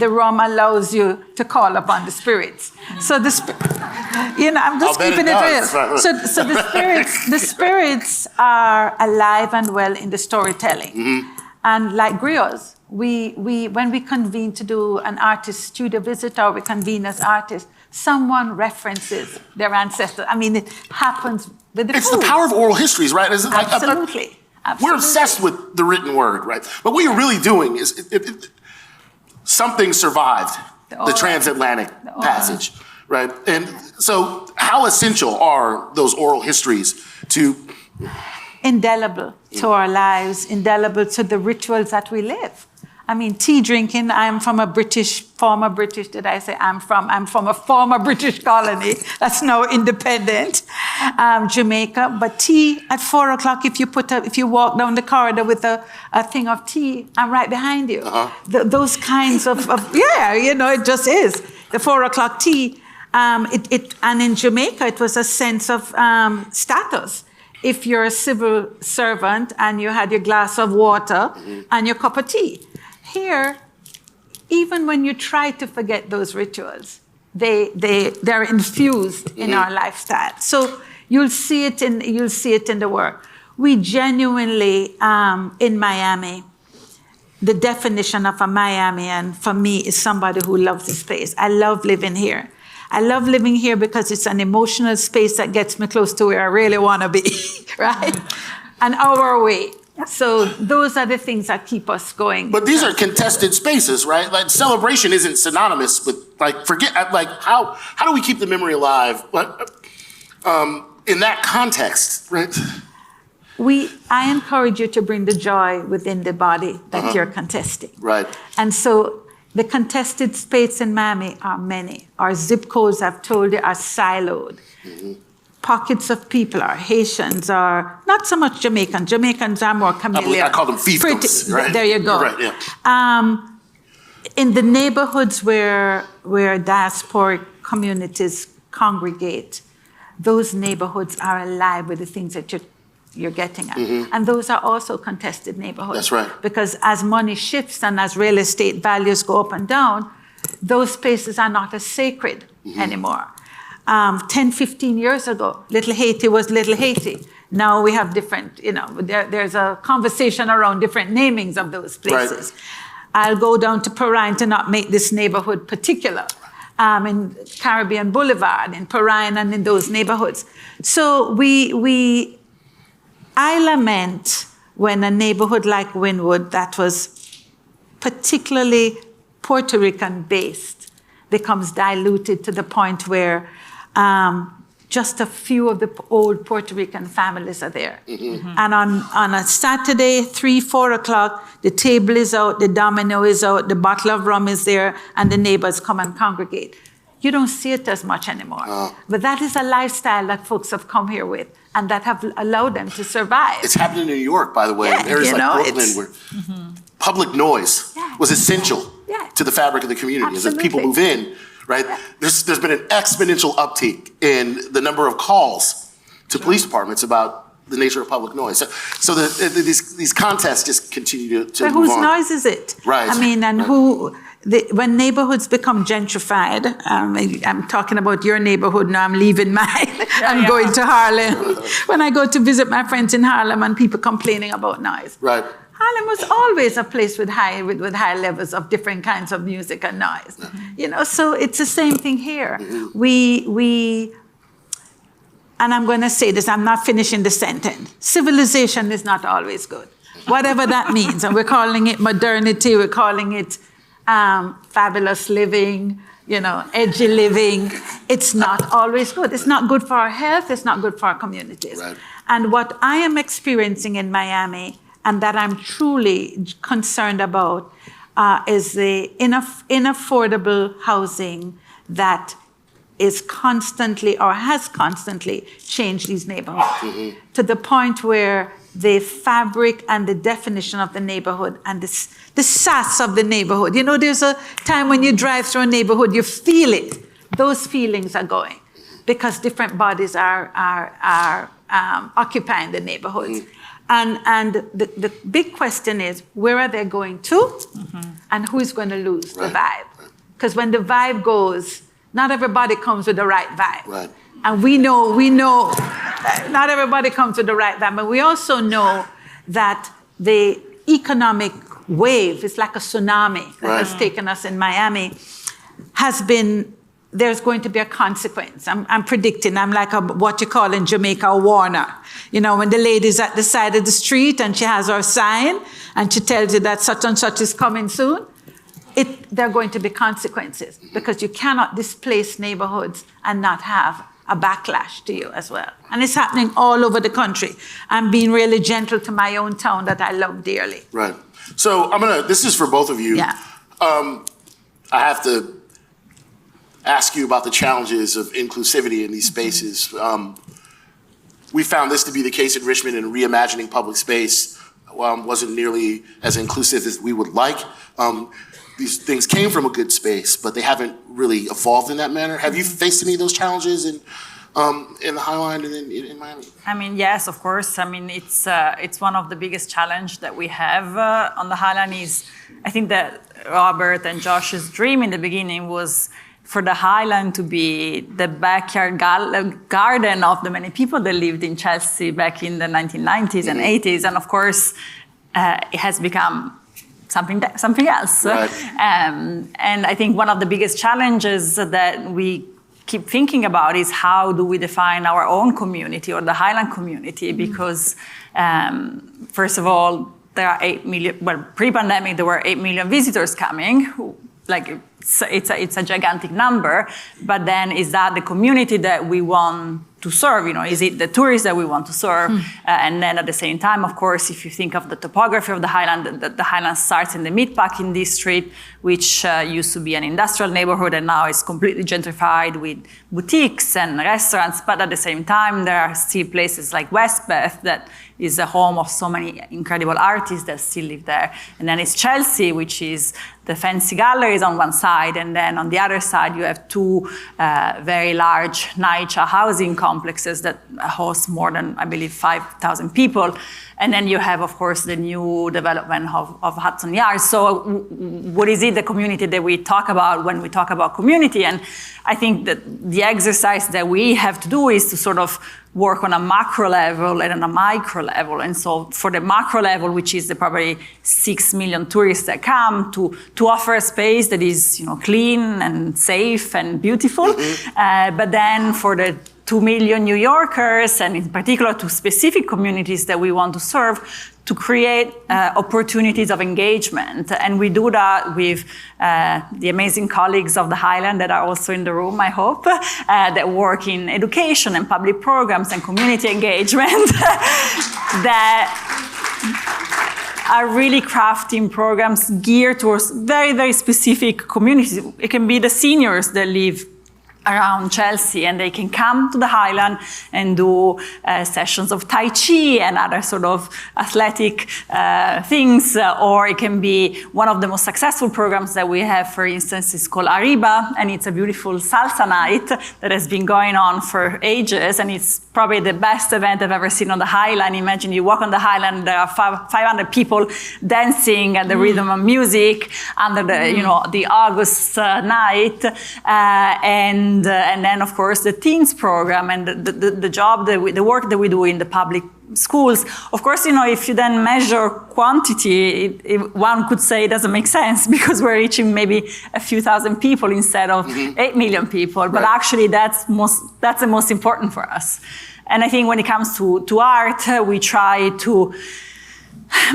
F: the rum allows you to call upon the spirits. So I'm just keeping it real. So the spirits are alive and well in the storytelling. And like griots, when we convene to do an artist studio visit or we convene as artists, someone references their ancestors. I mean, it happens with the
D: It's
F: food.
D: the power of oral histories, right?
F: Absolutely.
D: We're obsessed with the written word, right? But what you're really doing is something survived the transatlantic passage, right? And so how essential are those oral histories to...
F: Indelible to our lives, indelible to the rituals that we live. I mean, tea drinking, I'm from a former British colony that's now independent, Jamaica. But tea at 4 o'clock, if you walk down the corridor with a thing of tea, I'm right behind you. Those kinds of it just is. The 4 o'clock tea, and in Jamaica, it was a sense of status. If you're a civil servant and you had your glass of water and your cup of tea. Here, even when you try to forget those rituals, they're infused in our lifestyle. So you'll see it in the work. We genuinely, in Miami, the definition of a Miamian for me is somebody who loves this place. I love living here. I love living here because it's an emotional space that gets me close to where I really want to be, right? An hour away. So those are the things that keep us going.
D: But these are contested spaces, right? Like celebration isn't synonymous with how do we keep the memory alive? In that context, right?
F: I encourage you to bring the joy within the body that you're contesting.
D: Right.
F: And so the contested spaces in Miami are many. Our zip codes, I've told you, are siloed. Pockets of people are Haitians, are not so much Jamaicans. Jamaicans are more chameleon.
D: I call them fiefdoms, right?
F: There you go.
D: Right, yeah.
F: In the neighborhoods where diasporic communities congregate, those neighborhoods are alive with the things that you're getting at. And those are also contested neighborhoods.
D: That's right.
F: Because as money shifts and as real estate values go up and down, those spaces are not as sacred anymore. 10, 15 years ago, Little Haiti was Little Haiti. Now we have different, there's a conversation around different namings of those places. Right. I'll go down to Perrine to not make this neighborhood particular. In Caribbean Boulevard, in Perrine and in those neighborhoods. So I lament when a neighborhood like Wynwood that was particularly Puerto Rican based becomes diluted to the point where just a few of the old Puerto Rican families are there. And on a Saturday, 3, 4 o'clock, the table is out, the domino is out, the bottle of rum is there, and the neighbors come and congregate. You don't see it as much anymore. But that is a lifestyle that folks have come here with and that have allowed them to survive.
D: It's happening in New York, by the way, in areas like Brooklyn, where public noise was essential to the fabric of the community. As people move in, right? There's been an exponential uptick in the number of calls to police departments about the nature of public noise. So these contests just continue to move on.
F: Whose noise is it?
D: Right.
F: I mean, and when neighborhoods become gentrified, I'm talking about your neighborhood now, I'm leaving mine, I'm going to Harlem. When I go to visit my friends in Harlem and people complaining about noise.
D: Right.
F: Harlem was always a place with high levels of different kinds of music and noise. So it's the same thing here. And I'm going to say this, I'm not finishing the sentence. Civilization is not always good, whatever that means. And we're calling it modernity, we're calling it fabulous living, edgy living. It's not always good. It's not good for our health, it's not good for our communities.
D: Right.
F: And what I am experiencing in Miami, and that I'm truly concerned about, is the inaffordable housing that is constantly or has constantly changed these neighborhoods to the point where the fabric and the definition of the neighborhood and the sass of the neighborhood. There's a time when you drive through a neighborhood, you feel it. those feelings are going because different bodies are occupying the neighborhoods. And the big question is, where are they going to? And who's going to lose the vibe? Because when the vibe goes, not everybody comes with the right vibe.
D: Right.
F: And we know, not everybody comes with the right vibe, but we also know that the economic wave is like a tsunami that has taken us in Miami, there's going to be a consequence. I'm predicting. I'm like what you call in Jamaica a warner. You know, when the lady's at the side of the street and she has her sign and she tells you that such and such is coming soon, there are going to be consequences because you cannot displace neighborhoods and not have a backlash to you as well. And it's happening all over the country. I'm being really gentle to my own town that I love dearly. Right.
D: So this is for both of you.
F: Yeah.
D: I have to ask you about the challenges of inclusivity in these spaces. We found this to be the case in Richmond, and reimagining public space wasn't nearly as inclusive as we would like. These things came from a good space, but they haven't really evolved in that manner. Have you faced any of those challenges in the High Line and in Miami?
E: I mean, yes, of course. I mean, it's one of the biggest challenge that we have on the High Line is, I think that Robert and Josh's dream in the beginning was for the High Line to be the backyard garden of the many people that lived in Chelsea back in the 1990s and 80s. And of course, it has become something else.
D: Right.
E: And I think one of the biggest challenges that we keep thinking about is how do we define our own community or the Highland community? Because first of all, there are 8 million, well, pre-pandemic, there were 8 million visitors coming. It's a gigantic number, but then is that the community that we want to serve? You know, is it the tourists that we want to serve? And then at the same time, of course, if you think of the topography of the Highland, the Highland starts in the Meatpacking district, which used to be an industrial neighborhood and now is completely gentrified with boutiques and restaurants. But at the same time, there are still places like Westbeth that is the home of so many incredible artists that still live there. And then it's Chelsea, which is the fancy galleries on one side, and then on the other side you have two very large NYCHA housing complexes that host more than, I believe, 5,000 people. And then you have, of course, the new development of Hudson Yards. So what is it, the community that we talk about when we talk about community? And I think that the exercise that we have to do is to sort of work on a macro level and on a micro level. And so for the macro level, which is the probably 6 million tourists that come, to offer a space that is, you know, clean and safe and beautiful. But then for the 2 million New Yorkers, and in particular to specific communities that we want to serve, to create opportunities of engagement. And we do that with the amazing colleagues of the Highland that are also in the room, I hope, that work in education and public programs and community engagement that are really crafting programs geared towards very, very specific communities. It can be the seniors that live around Chelsea, and they can come to the Highland and do sessions of Tai Chi and other sort of athletic things, or it can be one of the most successful programs that we have, for instance, is called Arriba, and it's a beautiful salsa night that has been going on for ages, and it's probably the best event I've ever seen on the Highland. Imagine you walk on the Highland, there are 500 people dancing at the rhythm of music under the, you know, the August night, and then, of course, the teens program and the work that we do in the public schools. Of course, you know, if you then measure quantity, one could say it doesn't make sense because we're reaching maybe a few thousand people instead of 8 million people. But actually, that's the most important for us. And I think when it comes to art, we try to,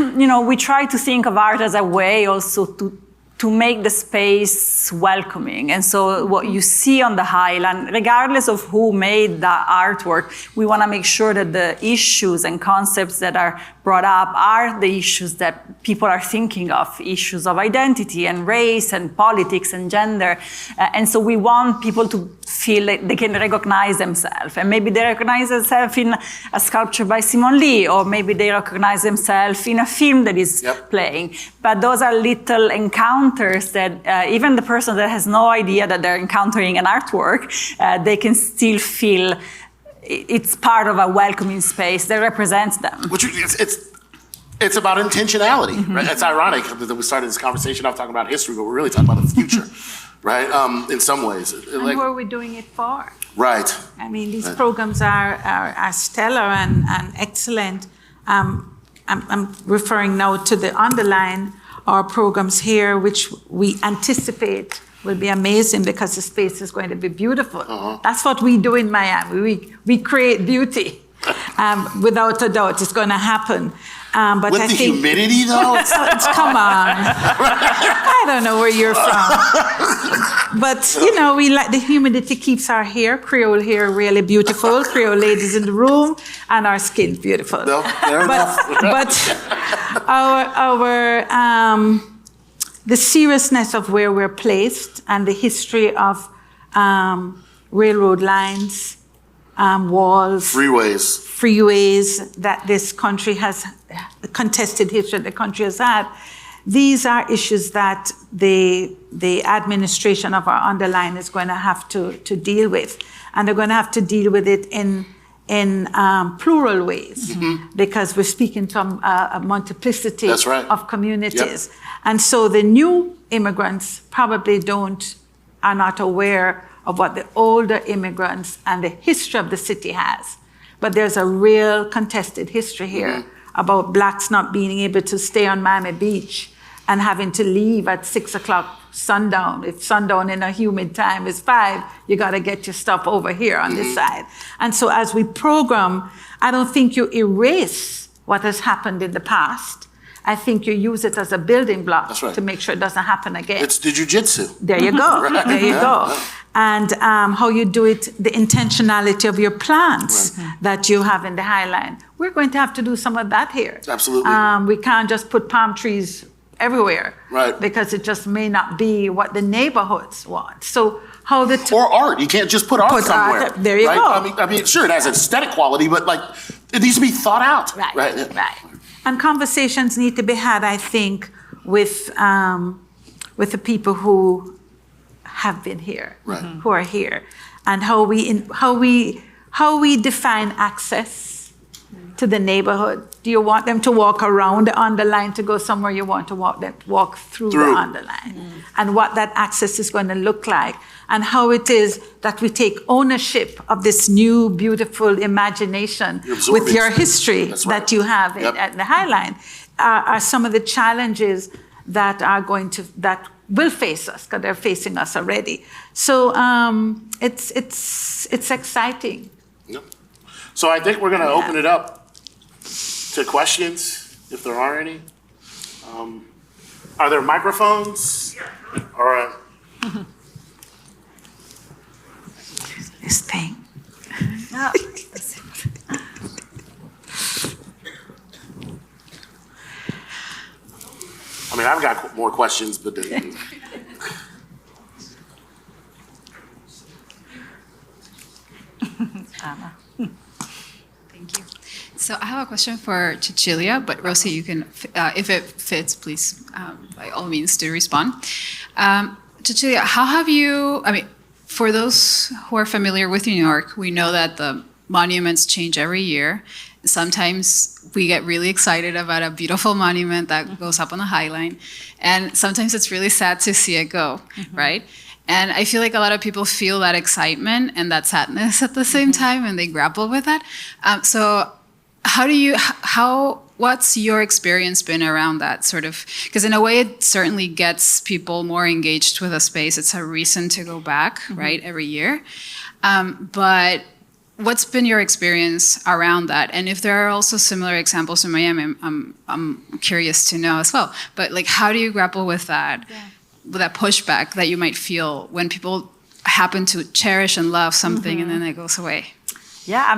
E: you know, we try to think of art as a way also to make the space welcoming. And so what you see on the Highland, regardless of who made the artwork, we want to make sure that the issues and concepts that are brought up are the issues that people are thinking of, issues of identity and race and politics and gender. And so we want people to feel like they can recognize themselves. And maybe they recognize themselves in a sculpture by Simon Lee, or maybe they recognize themselves in a film that is playing. But those are little encounters encounters that even the person that has no idea that they're encountering an artwork, they can still feel it's part of a welcoming space that represents them.
D: Which it's about intentionality, right? It's ironic that we started this conversation off talking about history, but we're really talking about the future, right? In some ways.
F: And who are we doing it for?
D: Right.
F: I mean, these programs are stellar and excellent. I'm referring now to the underline, our programs here, which we anticipate will be amazing because the space is going to be beautiful. That's what we do in Miami. We create beauty. Without a doubt, it's going to happen. But
D: With
F: I
D: the
F: think,
D: humidity, though?
F: come on. I don't know where you're from. But, you know, we like the humidity keeps our hair, Creole hair, really beautiful. Creole ladies in the room, and our skin beautiful.
D: No, fair enough.
F: But the seriousness of where we're placed and the history of railroad lines, walls, freeways that this country has, the contested history the country has had, these are issues that the administration of our underline is going to have to deal with. And they're going to have to deal with it in plural ways, because we're speaking to a multiplicity of communities. Yep. And so the new immigrants probably are not aware of what the older immigrants and the history of the city has. But there's a real contested history here about blacks not being able to stay on Miami Beach and having to leave at 6 o'clock sundown. If sundown in a humid time is 5, you got to get your stuff over here on this side. And so as we program, I don't think you erase what has happened in the past. I think you use it as a building block to make sure it doesn't happen again.
D: It's the jujitsu.
F: There you go. There you go. And how you do it, the intentionality of your plants that you have in the Highline. We're going to have to do some of that here.
D: Absolutely.
F: We can't just put palm trees everywhere,
D: right?
F: Because it just may not be what the neighborhoods want. So how the
D: or art, you can't just put art somewhere.
F: There you go.
D: I mean, sure, it has aesthetic quality, but like it needs to be thought out.
F: Right. And conversations need to be had, I think, with the people who have been here, who are here, and how we define access to the neighborhood. Do you want them to walk around the underline to go somewhere? You want to walk through the underline, and what that access is going to look like, and how it is that we take ownership of this new, beautiful imagination with your history that you have at the Highline, are some of the challenges that will face us, because they're facing us already. So it's exciting.
D: Yep. So I think we're going to open it up to questions, if there are any. Are there microphones? Or
F: this thing.
E: No.
D: I mean, I've got more questions, but
A: Anna. Thank you. So I have a question for Cecilia, but Rosie, you can, if it fits, please, by all means, do respond. Cecilia, how have you, for those who are familiar with New York, we know that the monuments change every year. Sometimes we get really excited about a beautiful monument that goes up on the Highline, and sometimes it's really sad to see it go, right? And I feel like a lot of people feel that excitement and that sadness at the same time, and they grapple with that. So what's your experience been around that sort of, because in a way it certainly gets people more engaged with a space. It's a reason to go back, right, every year. But what's been your experience around that? And if there are also similar examples in Miami, I'm curious to know as well. But like, how do you grapple with that? With that pushback that you might feel when people happen to cherish and love something and then it goes away?
E: Yeah,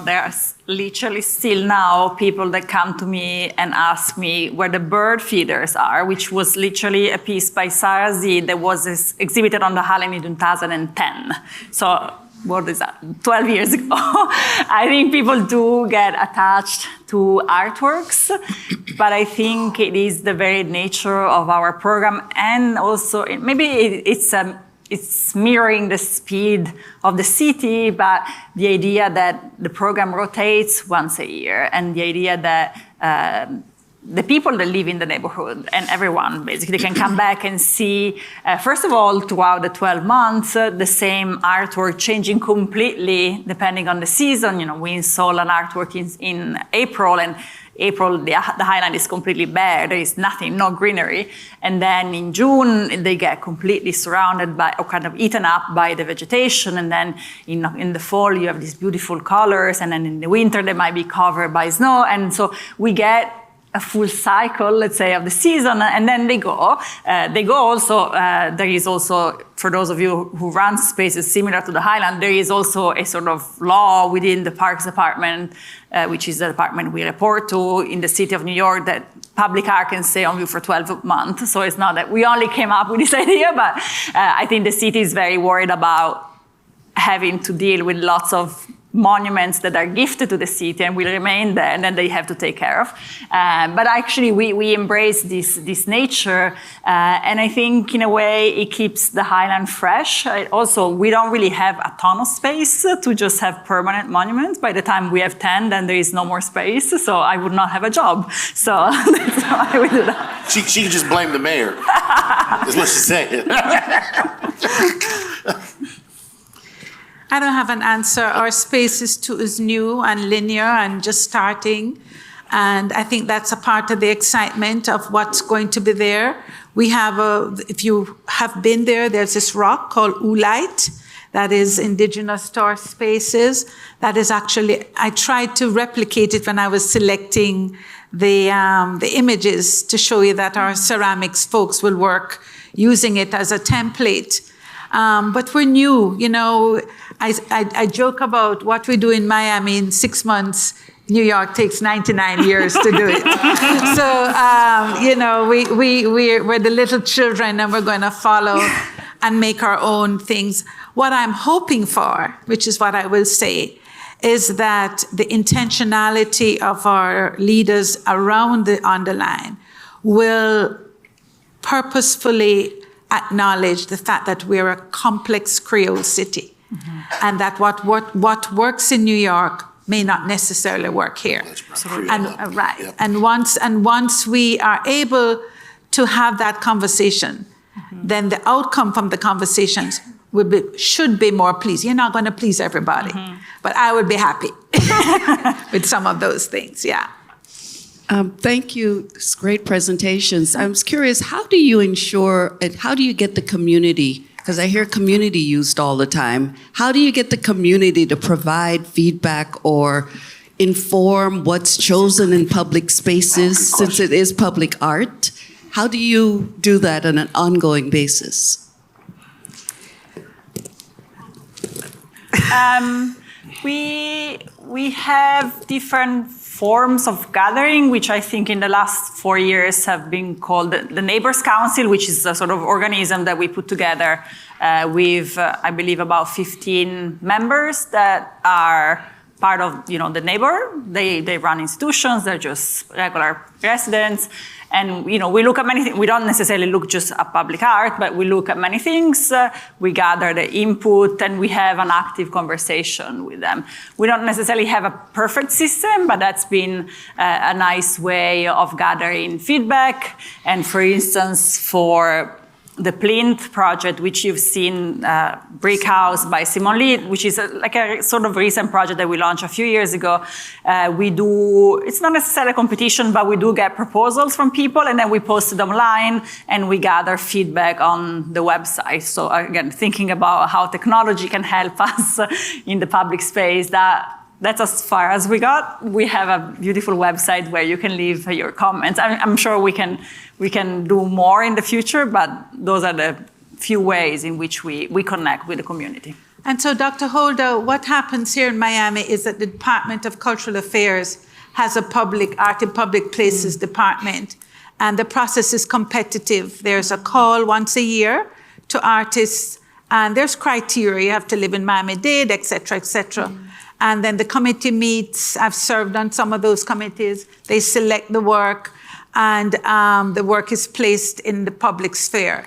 E: there's literally still now people that come to me and ask me where the bird feeders are, which was literally a piece by Sarah Z that was exhibited on the Highline in 2010. So what is that, 12 years ago, I think people do get attached to artworks, but I think it is the very nature of our program, and also maybe it's mirroring the speed of the city, but the idea that the program rotates once a year, and the idea that the people that live in the neighborhood and everyone basically can come back and see, first of all, throughout the 12 months, the same artwork changing completely depending on the season. You know, we install an artwork in April, and April, the highland is completely bare. There is nothing, no greenery. And then in June, they get completely surrounded by, or kind of eaten up by the vegetation. And then in the fall, you have these beautiful colors. And then in the winter, they might be covered by snow. And so we get a full cycle, let's say, of the season, and then they go. Also, there is also, for those of you who run spaces similar to the Highland, there is also a sort of law within the Parks Department, which is the department we report to in the city of New York, that public art can stay on view for 12 months. So it's not that we only came up with this idea, but I think the city is very worried about having to deal with lots of monuments that are gifted to the city and will remain there, and then they have to take care of. But actually, we embrace this nature, and I think in a way it keeps the Highland fresh. Also, we don't really have a ton of space to just have permanent monuments. By the time we have 10, then there is no more space, so I would not have a job. So that's why we do that.
D: She could just blame the mayor. That's what she's saying.
F: I don't have an answer. Our space is new and linear and just starting. And I think that's a part of the excitement of what's going to be there. We have if you have been there, there's this rock called Oolite that is indigenous to our spaces. That is actually, I tried to replicate it when I was selecting the images to show you that our ceramics folks will work using it as a template. But we're new, you know. I joke about what we do in Miami in 6 months. New York takes 99 years to do it. So, you know, we're the little children, and we're going to follow and make our own things. What I'm hoping for, which is what I will say, is that the intentionality of our leaders around the underline will purposefully acknowledge the fact that we're a complex Creole city, and that what works in New York may not necessarily work here. And right. Yep. And once we are able to have that conversation, then the outcome from the conversations should be more pleased. You're not going to please everybody, but I would be happy with some of those things. Yeah.
G: Thank you. It's great presentations. I was curious, how do you ensure and how do you get the community? Because I hear community used all the time. How do you get the community to provide feedback or inform what's chosen in public spaces, since it is public art? How do you do that on an ongoing basis?
E: We have different forms of gathering, which I think in the last 4 years have been called the Neighbors Council, which is a sort of organism that we put together with, I believe, about 15 members that are part of, the neighbor. They run institutions, they're just regular residents. And, we look at many things. We don't necessarily look just at public art, but we look at many things. We gather the input, and we have an active conversation with them. We don't necessarily have a perfect system, but that's been a nice way of gathering feedback. And for instance, for the Plinth project, which you've seen, Brick House by Simon Lee, which is like a sort of recent project that we launched a few years ago. It's not necessarily a competition, but we do get proposals from people, and then we post it online, and we gather feedback on the website. So again, thinking about how technology can help us in the public space, that's as far as we got. We have a beautiful website where you can leave your comments. I'm sure we can do more in the future, but those are the few ways in which we connect with the community.
F: And so, Dr. Holder, what happens here in Miami is that the Department of Cultural Affairs has a public art in public places department, and the process is competitive. There's a call once a year to artists And there's criteria. You have to live in Miami-Dade, et cetera, et cetera. And then the committee meets. I've served on some of those committees. They select the work, and the work is placed in the public sphere.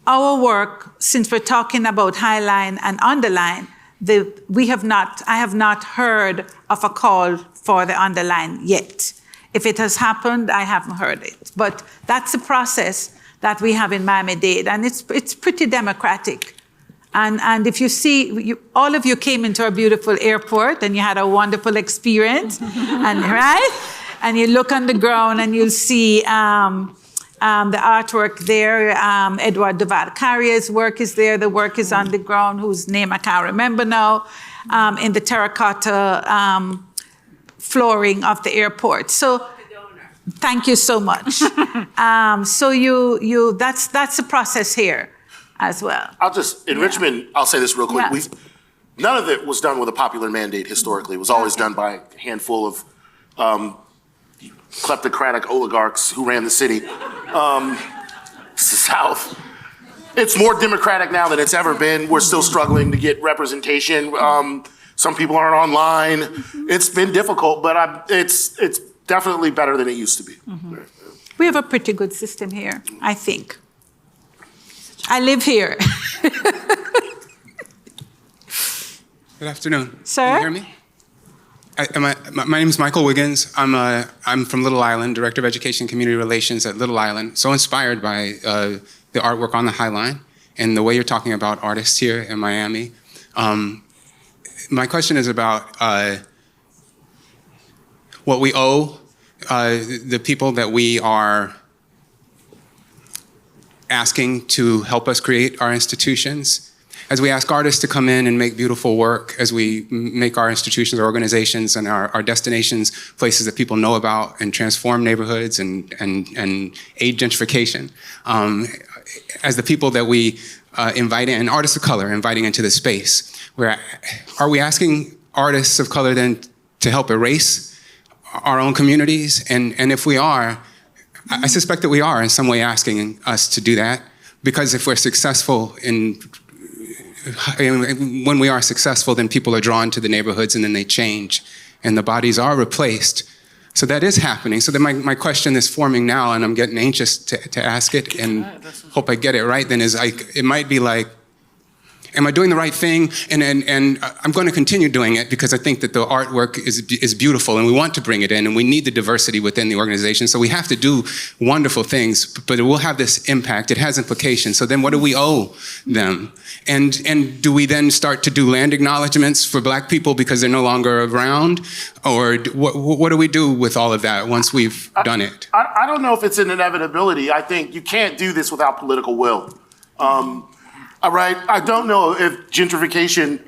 F: Our work, since we're talking about highline and underline, I have not heard of a call for the underline yet. If it has happened, I haven't heard it. But that's the process that we have in Miami-Dade, and it's pretty democratic. And if you see, all of you came into our beautiful airport and you had a wonderful experience, and right? And you look on the ground and you'll see the artwork there. Edward Duval Carrier's work is there. The work is on the ground, whose name I can't remember now, in the terracotta flooring of the airport. So thank you so much. So that's the process here as well.
D: In Richmond, I'll say this real quick.
F: Yeah.
D: None of it was done with a popular mandate historically. It was always done by a handful of kleptocratic oligarchs who ran the city. South. It's more democratic now than it's ever been. We're still struggling to get representation. Some people aren't online. It's been difficult, but it's definitely better than it used to be.
F: Mm-hmm. We have a pretty good system here, I think. I live here.
H: Good afternoon.
F: Sir?
H: Can you hear me? My name is Michael Wiggins. I'm from Little Island, Director of Education and Community Relations at Little Island. So inspired by the artwork on the High Line and the way you're talking about artists here in Miami. My question is about what we owe the people that we are asking to help us create our institutions. As we ask artists to come in and make beautiful work, as we make our institutions, our organizations, and our destinations places that people know about and transform neighborhoods and aid gentrification, as the people that we invite in, artists of color, inviting into the space, are we asking artists of color then to help erase our own communities? And if we are, I suspect that we are in some way asking us to do that, because if we're successful when we are successful, then people are drawn to the neighborhoods and then they change and the bodies are replaced. So that is happening. So then my question is forming now, and I'm getting anxious to ask it and hope I get it right, then it might be like, am I doing the right thing? And I'm going to continue doing it because I think that the artwork is beautiful and we want to bring it in and we need the diversity within the organization. So we have to do wonderful things, but it will have this impact. It has implications. So then what do we owe them? And do we then start to do land acknowledgements for Black people because they're no longer around? Or what do we do with all of that once we've done it?
D: I don't know if it's an inevitability. I think you can't do this without political will. All right, I don't know if gentrification,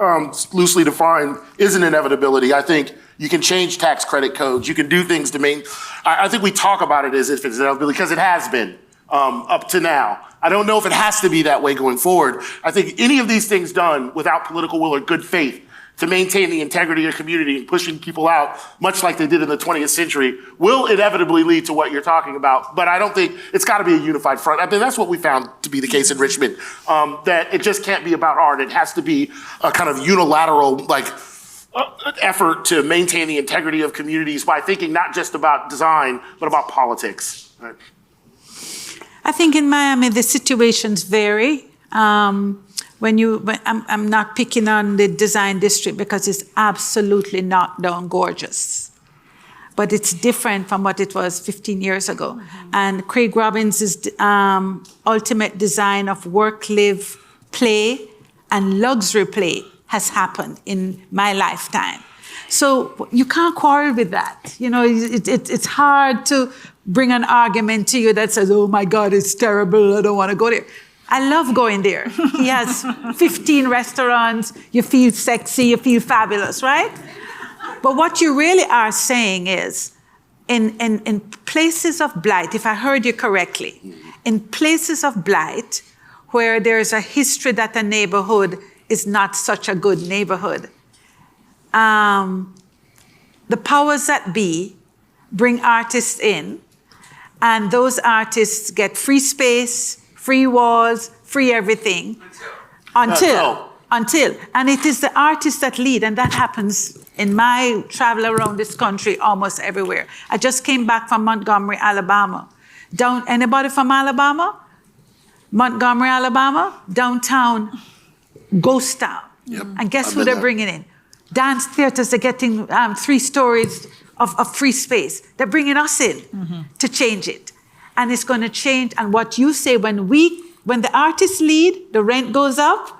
D: loosely defined, is an inevitability. I think you can change tax credit codes. You can do things to I think we talk about it as if it's inevitable because it has been up to now. I don't know if it has to be that way going forward. I think any of these things done without political will or good faith to maintain the integrity of community and pushing people out, much like they did in the 20th century, will inevitably lead to what you're talking about. But I don't think it's got to be a unified front. I mean, that's what we found to be the case in Richmond, that it just can't be about art. It has to be a kind of unilateral, effort to maintain the integrity of communities by thinking not just about design, but about politics. Right?
F: I think in Miami, the situations vary. I'm not picking on the design district because it's absolutely knocked down gorgeous. But it's different from what it was 15 years ago. Mm-hmm. And Craig Robbins' ultimate design of work, live, play, and luxury play has happened in my lifetime. So you can't quarrel with that. You know, it's hard to bring an argument to you that says, oh my God, it's terrible, I don't want to go there. I love going there. He has 15 restaurants. You feel sexy, you feel fabulous, right? But what you really are saying is, in places of blight, if I heard you correctly, in places of blight where there's a history that a neighborhood is not such a good neighborhood, the powers that be bring artists in, and those artists get free space, free walls, free everything. Until. And it is the artists that lead, and that happens in my travel around this country almost everywhere. I just came back from Montgomery, Alabama. Anybody from Alabama? Montgomery, Alabama? Downtown, ghost town.
D: Yep.
F: And guess who they're bringing in? Dance theaters are getting 3 stories of free space. They're bringing us in to change it. And it's going to change. And what you say, when the artists lead, the rent goes up,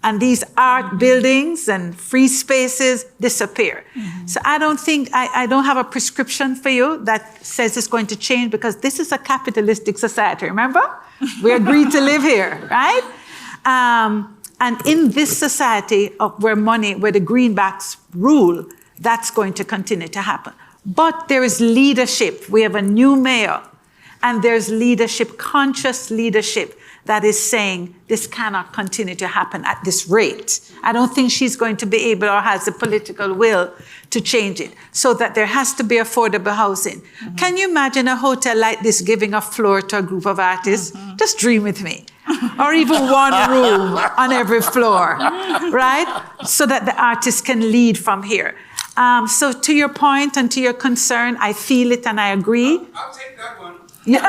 F: and these art buildings and free spaces disappear. So I don't think, I don't have a prescription for you that says it's going to change, because this is a capitalistic society, remember? We agreed to live here, right? And in this society where the greenbacks rule, that's going to continue to happen. But there is leadership. We have a new mayor, and there's leadership, conscious leadership, that is saying this cannot continue to happen at this rate. I don't think she's going to be able or has the political will to change it, so that there has to be affordable housing. Can you imagine a hotel like this giving a floor to a group of artists? Just dream with me. Or even one room on every floor, right? So that the artists can lead from here. So to your point and to your concern, I feel it and I agree.
H: I'll take that one.
F: Yeah.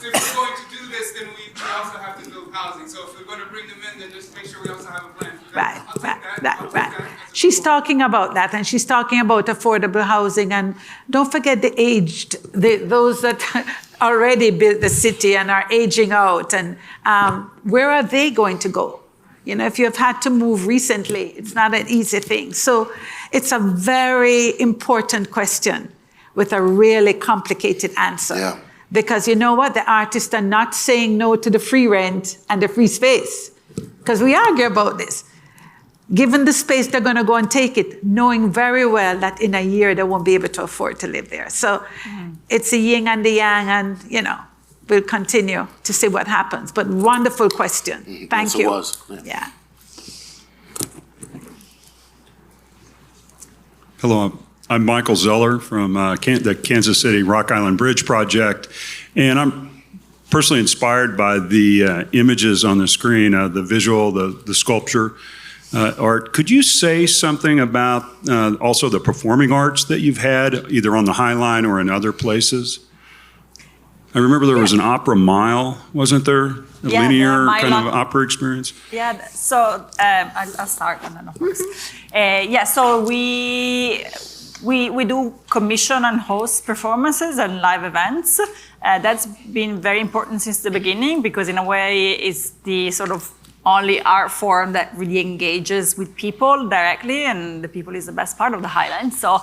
H: If we're going to do this, then we also have to build housing. So if we're going to bring them in, then just make sure we also have a plan.
F: Right. She's talking about that, and she's talking about affordable housing. And don't forget the aged, those that already built the city and are aging out. And where are they going to go? You know, if you have had to move recently, it's not an easy thing. So it's a very important question with a really complicated answer.
D: Yeah.
F: Because you know what? The artists are not saying no to the free rent and the free space. Because we argue about this. Given the space, they're going to go and take it, knowing very well that in a year they won't be able to afford to live there. So it's a yin and the yang, and, you know, we'll continue to see what happens. But wonderful question. Thank you.
D: It was.
F: Yeah.
I: Hello, I'm Michael Zeller from the Kansas City Rock Island Bridge Project, and I'm personally inspired by the images on the screen, the visual, the sculpture art. Could you say something about also the performing arts that you've had, either on the High Line or in other places? I remember there was an opera mile, wasn't there? A linear kind of opera experience?
E: Yeah, so I'll start and then of course. So we do commission and host performances and live events. That's been very important since the beginning, because in a way it's the sort of only art form that really engages with people directly, and the people is the best part of the Highland. So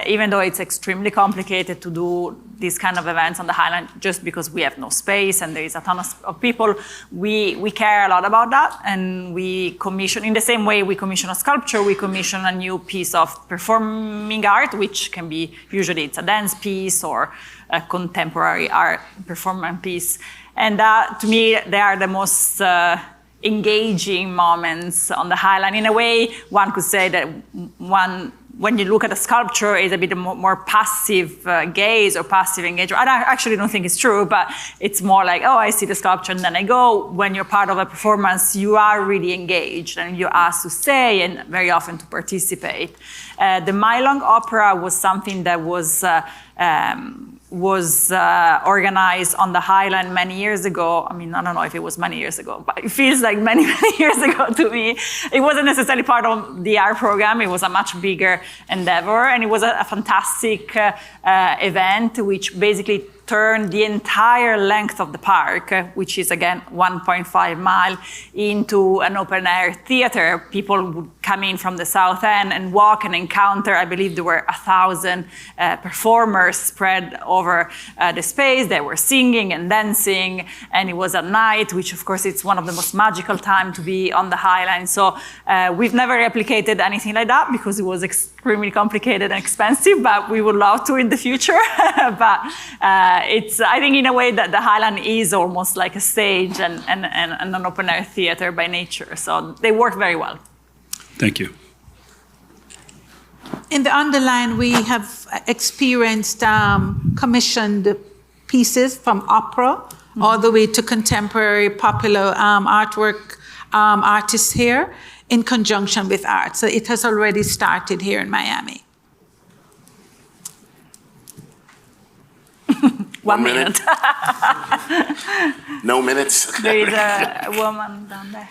E: even though it's extremely complicated to do these kind of events on the Highland, just because we have no space and there is a ton of people, we care a lot about that, and we commission, in the same way we commission a sculpture, we commission a new piece of performing art, which can be, usually it's a dance piece or a contemporary art performance piece. And that, to me, they are the most engaging moments on the Highland. In a way, one could say that when you look at a sculpture, is a bit more passive gaze or passive engagement. I actually don't think it's true, but it's more like, oh, I see the sculpture and then I go. When you're part of a performance, you are really engaged and you're asked to stay and very often to participate. The Mylong Opera was something that was organized on the Highland many years ago. I mean, I don't know if it was many years ago, but it feels like many, many years ago to me. It wasn't necessarily part of the art program. It was a much bigger endeavor, and it was a fantastic event, which basically turned the entire length of the park, which is again 1.5 mile, into an open air theater. People would come in from the south end and walk and encounter, I believe there were 1,000 performers spread over the space. They were singing and dancing, and it was at night, which of course it's one of the most magical times to be on the Highland. So we've never replicated anything like that because it was extremely complicated and expensive, but we would love to in the future. But it's, I think in a way that the Highland is almost like a stage and an open air theater by nature. So they work very well.
I: Thank you.
F: In the underline, we have experienced commissioned pieces from opera all the way to contemporary popular artwork artists here in conjunction with art. So it has already started here in Miami.
E: 1 minute.
D: No minutes?
E: There is a woman down there.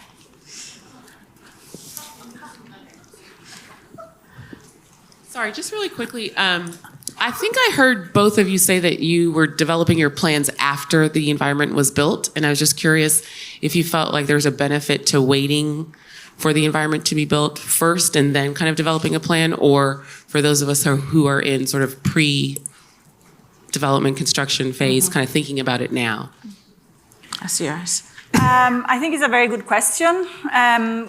J: Sorry, just really quickly. I think I heard both of you say that you were developing your plans after the environment was built, and I was just curious if you felt like there was a benefit to waiting for the environment to be built first and then kind of developing a plan, or for those of us who are in sort of pre-development construction phase, kind of thinking about it now.
F: That's yours.
E: I think it's a very good question.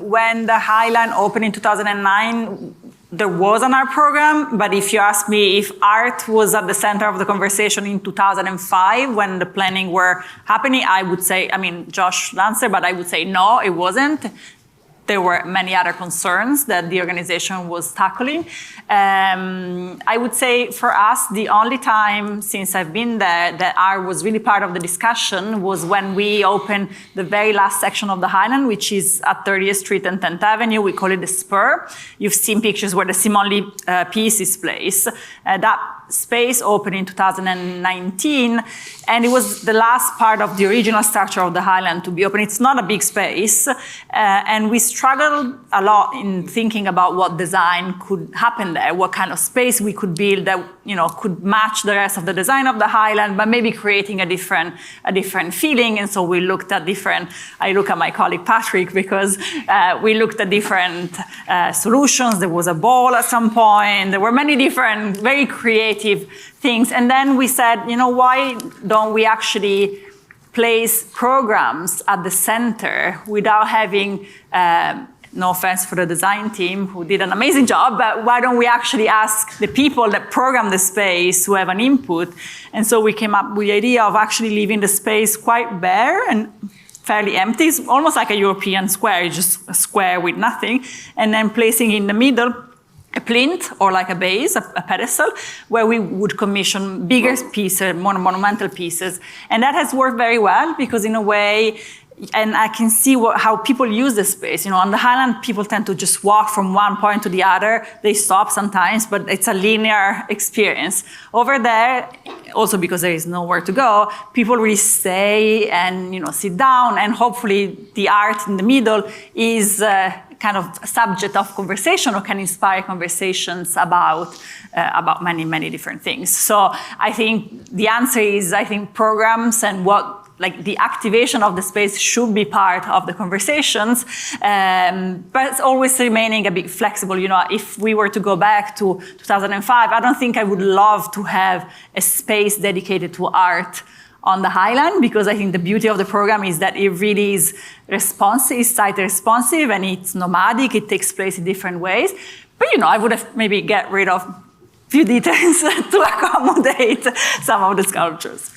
E: When the Highline opened in 2009, there was an art program, but if you ask me if art was at the center of the conversation in 2005 when the planning were happening, I would say, I mean, Josh will answer, but I would say no, it wasn't. There were many other concerns that the organization was tackling. I would say for us, the only time since I've been there that art was really part of the discussion was when we opened the very last section of the Highland, which is at 30th Street and 10th Avenue. We call it the Spur. You've seen pictures where the Simon Lee piece is placed. That space opened in 2019, and it was the last part of the original structure of the Highland to be open. It's not a big space, and we struggled a lot in thinking about what design could happen there, what kind of space we could build that could match the rest of the design of the Highland, but maybe creating a different feeling. And so we looked at different. I look at my colleague Patrick because we looked at different solutions. There was a ball at some point. There were many different, very creative things. And then we said, why don't we actually place programs at the center without having, no offense for the design team who did an amazing job, but why don't we actually ask the people that program the space to have an input? And so we came up with the idea of actually leaving the space quite bare and fairly empty. It's almost like a European square, just a square with nothing, and then placing in the middle a plinth or like a base, a pedestal, where we would commission bigger pieces, more monumental pieces. And that has worked very well because in a way, and I can see how people use the space. On the Highland, people tend to just walk from one point to the other. They stop sometimes, but it's a linear experience. Over there, also because there is nowhere to go, people really stay and sit down, and hopefully the art in the middle is kind of subject of conversation or can inspire conversations about many, many different things. So I think the answer is, programs and the activation of the space should be part of the conversations, but it's always remaining a bit flexible. If we were to go back to 2005, I don't think I would love to have a space dedicated to art on the Highland, because I think the beauty of the program is that it really is responsive, it's site responsive, and it's nomadic, it takes place in different ways. But I would have maybe get rid of a few details to accommodate some of the sculptures.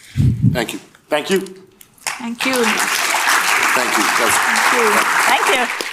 D: Thank you. Thank you.
F: Thank you.
D: Thank you.
E: Thank you. Thank you.